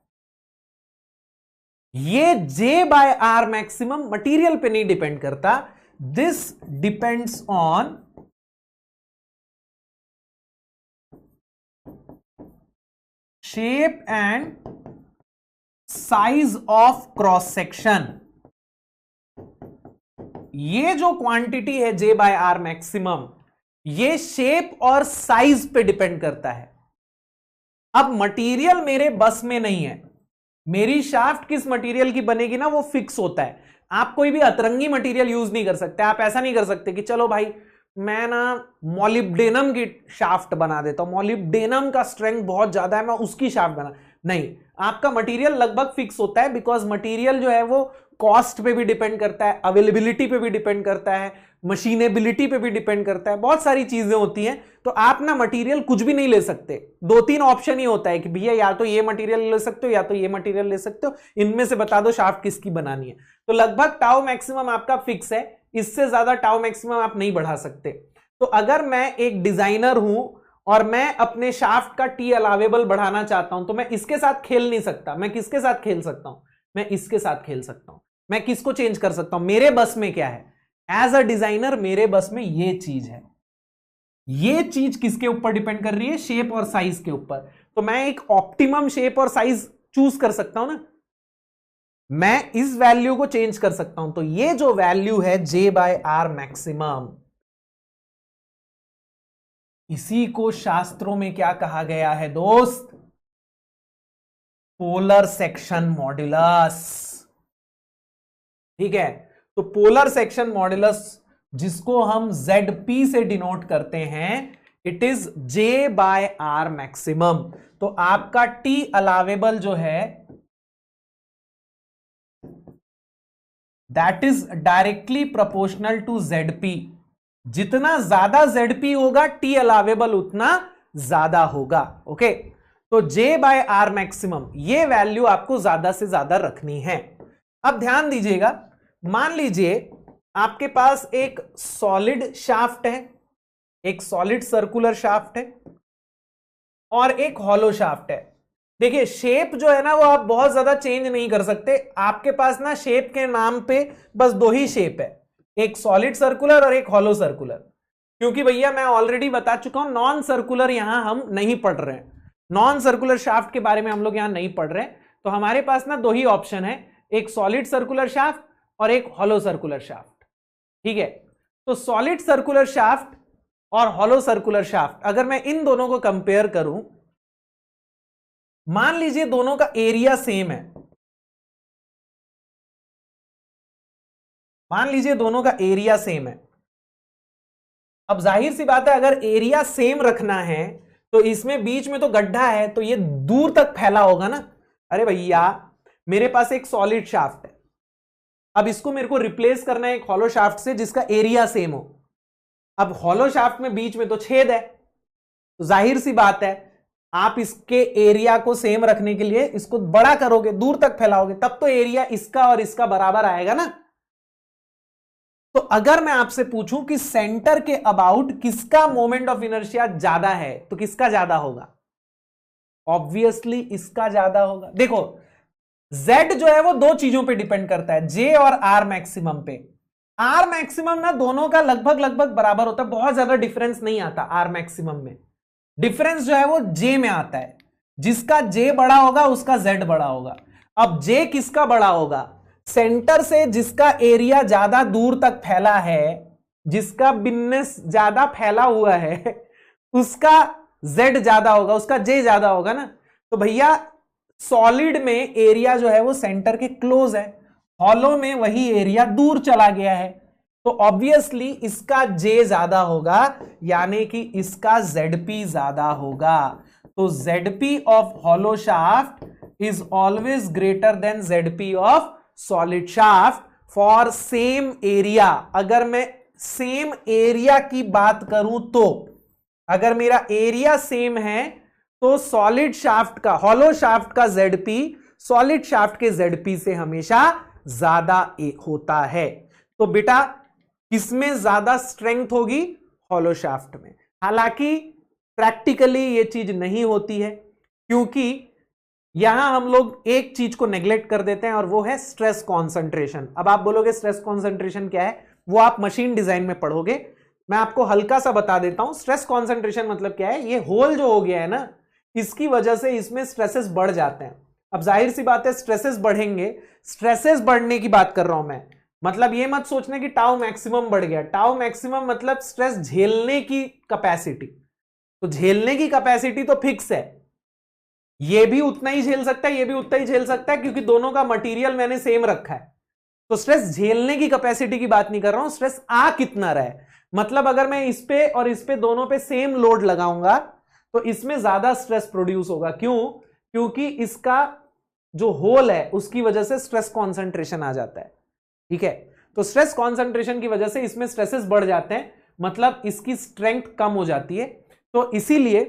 Speaker 1: ये जे बाय आर मैक्सिमम मटेरियल पे नहीं डिपेंड करता, this depends on shape and size of cross section. ये जो क्वांटिटी है जे बाय आर मैक्सिमम, ये शेप और साइज पे डिपेंड करता है। अब मटेरियल मेरे बस में नहीं है, मेरी शाफ्ट किस मटेरियल की बनेगी ना वो फिक्स होता है। आप कोई भी अतरंगी मटेरियल यूज नहीं कर सकते। आप ऐसा नहीं कर सकते कि चलो भाई मैं ना मॉलिब्डेनम की शाफ्ट बना देता हूं, मॉलिब्डेनम का स्ट्रेंथ बहुत ज्यादा है, मैं उसकी शाफ्ट बना, नहीं। आपका मटेरियल लगभग फिक्स होता है, बिकॉज मटेरियल जो है वो कॉस्ट पे भी डिपेंड करता है, अवेलेबिलिटी पे भी डिपेंड करता है, मशीनेबिलिटी पे भी डिपेंड करता है, बहुत सारी चीजें होती हैं। तो आप ना मटेरियल कुछ भी नहीं ले सकते। 2-3 ऑप्शन ही होता है कि भैया या तो ये मटेरियल ले सकते हो या तो ये मटेरियल ले सकते हो, इनमें से बता दो शाफ्ट किसकी बनानी है। तो लगभग टाउ मैक्सिमम आपका फिक्स है, इससे ज्यादा टाउ मैक्सिमम आप नहीं बढ़ा सकते। तो अगर मैं एक डिजाइनर हूं और मैं अपने शाफ्ट का टी अलावेबल बढ़ाना चाहता हूं, तो मैं इसके साथ खेल नहीं सकता। मैं किसके साथ खेल सकता हूं, मैं इसके साथ खेल सकता हूं। मैं किसको चेंज कर सकता हूं, मेरे बस में क्या है, एज अ डिजाइनर मेरे बस में ये चीज है। ये चीज किसके ऊपर डिपेंड कर रही है, शेप और साइज के ऊपर। तो मैं एक ऑप्टिमम शेप और साइज चूज कर सकता हूं ना, मैं इस वैल्यू को चेंज कर सकता हूं। तो ये जो वैल्यू है जे बाय आर मैक्सिमम, इसी को शास्त्रों में क्या कहा गया है दोस्त, पोलर सेक्शन मॉड्यूलस। ठीक है, तो पोलर सेक्शन मॉड्यूलस जिसको हम ZP से डिनोट करते हैं, it is J by R maximum. तो आपका टी अलावेबल जो है that is directly proportional to ZP। जितना ज्यादा ZP होगा टी अलावेबल उतना ज्यादा होगा। ओके, तो जे बाय आर मैक्सिमम ये वैल्यू आपको ज्यादा से ज्यादा रखनी है। अब ध्यान दीजिएगा, मान लीजिए आपके पास एक सॉलिड शाफ्ट है, एक सॉलिड सर्कुलर शाफ्ट है और एक हॉलो शाफ्ट है। देखिए शेप जो है ना वो आप बहुत ज्यादा चेंज नहीं कर सकते। आपके पास ना शेप के नाम पे बस 2 ही शेप है, एक सॉलिड सर्कुलर और एक हॉलो सर्कुलर। क्योंकि भैया मैं ऑलरेडी बता चुका हूं नॉन सर्कुलर यहां हम नहीं पढ़ रहे हैं, नॉन सर्कुलर शाफ्ट के बारे में हम लोग यहां नहीं पढ़ रहे हैं। तो हमारे पास ना 2 ही ऑप्शन है, एक सॉलिड सर्कुलर शाफ्ट और एक हॉलो सर्कुलर शाफ्ट। ठीक है, तो सॉलिड सर्कुलर शाफ्ट और हॉलो सर्कुलर शाफ्ट अगर मैं इन दोनों को कंपेयर करूं, मान लीजिए दोनों का एरिया सेम है, मान लीजिए दोनों का एरिया सेम है। अब जाहिर सी बात है अगर एरिया सेम रखना है तो इसमें बीच में तो गड्ढा है तो ये दूर तक फैला होगा ना। अरे भैया मेरे पास एक सॉलिड शाफ्ट है, अब इसको मेरे को रिप्लेस करना है एक हॉलो शाफ्ट से जिसका एरिया सेम हो। अब हॉलो शाफ्ट में बीच में तो छेद है, तो जाहिर सी बात है आप इसके एरिया को सेम रखने के लिए इसको बड़ा करोगे, दूर तक फैलाओगे, तब तो एरिया इसका और इसका बराबर आएगा ना। तो अगर मैं आपसे पूछूं कि सेंटर के अबाउट किसका मोमेंट ऑफ इनर्शिया ज्यादा है तो किसका ज्यादा होगा? ऑब्वियसली इसका ज्यादा होगा। देखो Z जो है वो दो चीजों पे डिपेंड करता है, J और R मैक्सिमम पे। R मैक्सिमम ना दोनों का लगभग बराबर होता है, बहुत ज्यादा डिफरेंस नहीं आता R मैक्सिमम में। डिफरेंस जो है वो J में आता है, जिसका J बड़ा होगा उसका Z बड़ा होगा। अब J किसका बड़ा होगा? सेंटर से जिसका एरिया ज्यादा दूर तक फैला है, जिसका बिजनेस ज्यादा फैला हुआ है, उसका Z ज्यादा होगा, उसका J ज्यादा होगा ना। तो भैया सॉलिड में एरिया जो है वो सेंटर के क्लोज है, हॉलो में वही एरिया दूर चला गया है, तो ऑब्वियसली इसका J ज्यादा होगा, यानी कि इसका ZP ज्यादा होगा। तो ZP of hollow shaft is always greater than ZP of solid shaft for same area. अगर मैं सेम एरिया की बात करूं तो अगर मेरा एरिया सेम है तो सॉलिड शाफ्ट का, हॉलो शाफ्ट का ZP सॉलिड शाफ्ट के ZP से हमेशा ज्यादा होता है। तो बेटा किसमें ज्यादा स्ट्रेंथ होगी? हॉलो शाफ्ट में। हालांकि प्रैक्टिकली ये चीज नहीं होती है, क्योंकि यहां हम लोग एक चीज को नेग्लेक्ट कर देते हैं और वो है स्ट्रेस कॉन्सेंट्रेशन। अब आप बोलोगे स्ट्रेस कॉन्सेंट्रेशन क्या है? वो आप मशीन डिजाइन में पढ़ोगे। मैं आपको हल्का सा बता देता हूं। स्ट्रेस कॉन्सेंट्रेशन मतलब क्या है? ये होल जो हो गया है ना, इसकी वजह से इसमें स्ट्रेसेस बढ़ जाते हैं। अब जाहिर सी बात है स्ट्रेसेस बढ़ेंगे, स्ट्रेसेस बढ़ने की बात कर रहा हूं मैं। मतलब ये मत सोचने कि टाउ मैक्सिमम बढ़ गया। टाउ मैक्सिमम मतलब स्ट्रेस झेलने की कैपेसिटी। तो झेलने की कैपेसिटी तो फिक्स है, ये भी उतना ही झेल सकता है, ये भी उतना ही झेल सकता है, क्योंकि दोनों का मटेरियल मैंने सेम रखा है। तो स्ट्रेस झेलने की कैपेसिटी की बात नहीं कर रहा हूं, स्ट्रेस आ कितना रहा है। मतलब अगर मैं इस पे और इस पे दोनों पे सेम लोड लगाऊंगा तो इसमें ज्यादा स्ट्रेस प्रोड्यूस होगा। क्यों? क्योंकि इसका जो होल है उसकी वजह से स्ट्रेस कॉन्सेंट्रेशन आ जाता है। ठीक है, तो स्ट्रेस कॉन्सेंट्रेशन की वजह से इसमें स्ट्रेसेस बढ़ जाते हैं, मतलब इसकी स्ट्रेंथ कम हो जाती है। तो इसीलिए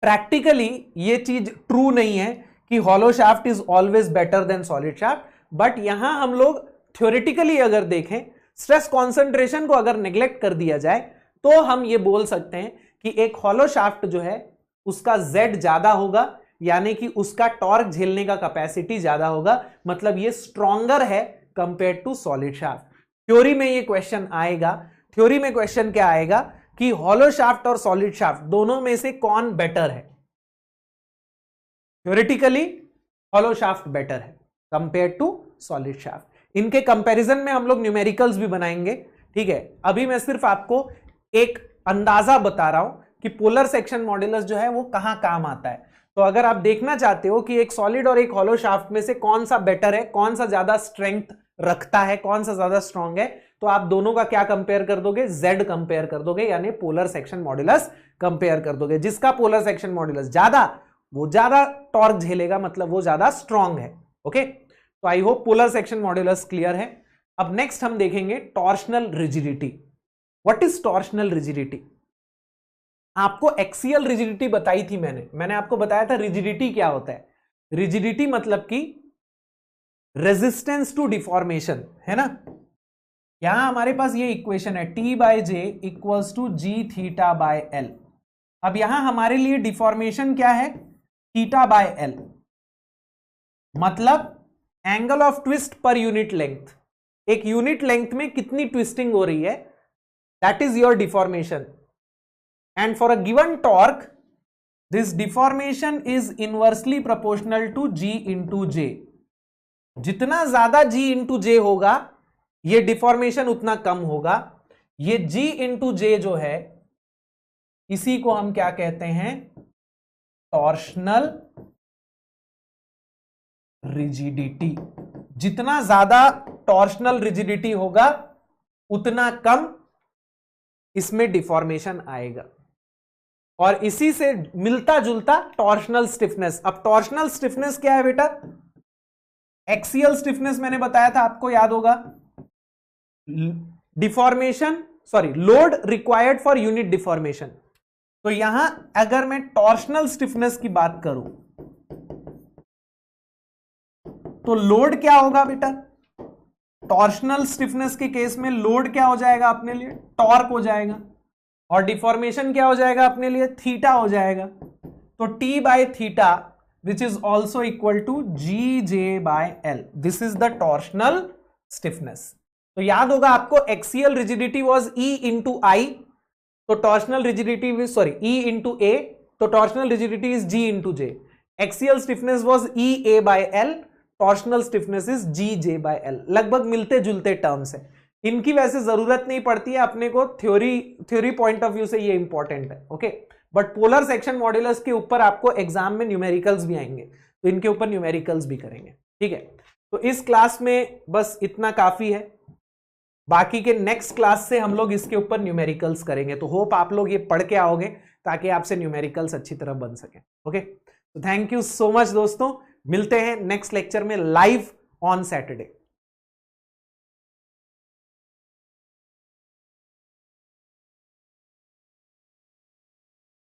Speaker 1: प्रैक्टिकली ये चीज ट्रू नहीं है कि hollow shaft is always better than solid shaft, but यहां हम लोग थ्योरेटिकली अगर देखें, स्ट्रेस कॉन्सेंट्रेशन को अगर नेग्लेक्ट कर दिया जाए तो हम ये बोल सकते हैं कि एक हॉलो शाफ्ट जो है उसका Z ज्यादा होगा, यानी कि उसका टॉर्क झेलने का कैपेसिटी ज्यादा होगा, मतलब ये स्ट्रॉन्गर है compare to solid shaft. Theory में ये क्वेश्चन आएगा। थ्योरी में क्वेश्चन क्या आएगा कि हॉलो शाफ्ट और सॉलिड शाफ्ट दोनों में से कौन बेटर है? थ्योरेटिकली हॉलो शाफ्ट बेटर है कंपेयर टू सॉलिड शाफ्ट। इनके कंपैरिजन में हम लोग न्यूमेरिकल्स भी बनाएंगे। ठीक है, अभी मैं सिर्फ आपको एक अंदाजा बता रहा हूं कि पोलर सेक्शन मॉड्यूलस जो है वो कहां काम आता है। तो अगर आप देखना चाहते हो कि एक सॉलिड और एक हॉलो शाफ्ट में से कौन सा बेटर है, कौन सा ज्यादा स्ट्रेंथ रखता है, कौन सा ज्यादा स्ट्रांग है, तो आप दोनों का क्या कंपेयर कर दोगे? Z कंपेयर कर दोगे, यानी पोलर सेक्शन मॉड्यूलस कंपेयर कर दोगे। जिसका पोलर सेक्शन मॉड्यूलस ज्यादा, वो ज्यादा टॉर्क झेलेगा, मतलब वो ज्यादा स्ट्रांग है। ओके, तो I hope polar section modulus clear है। अब नेक्स्ट हम देखेंगे torsional rigidity. What is torsional rigidity? आपको एक्सियल रिजिडिटी बताई थी मैंने आपको बताया था रिजिडिटी क्या होता है। रिजिडिटी मतलब कि रेजिस्टेंस टू डिफॉर्मेशन, है ना। यहां हमारे पास ये इक्वेशन है T/J equals to G theta by L। अब यहां हमारे लिए डिफॉर्मेशन क्या है? थीटा बाय L, मतलब angle of twist per unit length. एक यूनिट लेंथ में कितनी ट्विस्टिंग हो रही है, that is your deformation. And for a given torque, this deformation is inversely proportional to G into J. जितना ज्यादा G into J होगा, ये डिफॉर्मेशन उतना कम होगा। ये G into J जो है, इसी को हम क्या कहते हैं? Torsional rigidity. जितना ज्यादा टॉर्शनल रिजिडिटी होगा उतना कम इसमें डिफॉर्मेशन आएगा। और इसी से मिलता जुलता टॉर्शनल स्टिफनेस। अब टॉर्शनल स्टिफनेस क्या है बेटा? एक्सियल स्टिफनेस मैंने बताया था, आपको याद होगा, deformation sorry load required for unit deformation. तो यहां अगर मैं टॉर्शनल स्टिफनेस की बात करूं तो लोड क्या होगा बेटा? टॉर्शनल स्टिफनेस के केस में लोड क्या हो जाएगा अपने लिए? टॉर्क हो जाएगा। और डिफॉर्मेशन क्या हो जाएगा अपने लिए? थीटा हो जाएगा। तो T by theta which is also equal to GJ by L, this is the torsional stiffness. तो याद होगा आपको, axial rigidity was E into I, तो torsional rigidity sorry E into A, तो torsional rigidity is G into J। Axial stiffness was EA by L, torsional stiffness is GJ by L। लगभग मिलते जुलते terms है, इनकी वैसे जरूरत नहीं पड़ती है अपने को, थ्योरी पॉइंट ऑफ व्यू से ये इंपॉर्टेंट है, okay. But polar section modulus के ऊपर आपको एग्जाम में न्यूमेरिकल्स भी आएंगे, तो इनके ऊपर न्यूमेरिकल्स भी करेंगे, ठीक है। तो इस क्लास में बस इतना काफी है, बाकी के नेक्स्ट क्लास से हम लोग इसके ऊपर न्यूमेरिकल्स करेंगे। तो होप आप लोग ये पढ़ के आओगे ताकि आपसे न्यूमेरिकल्स अच्छी तरह बन सके, ओके। तो थैंक यू सो मच दोस्तों, मिलते हैं नेक्स्ट लेक्चर में लाइव ऑन सैटरडे।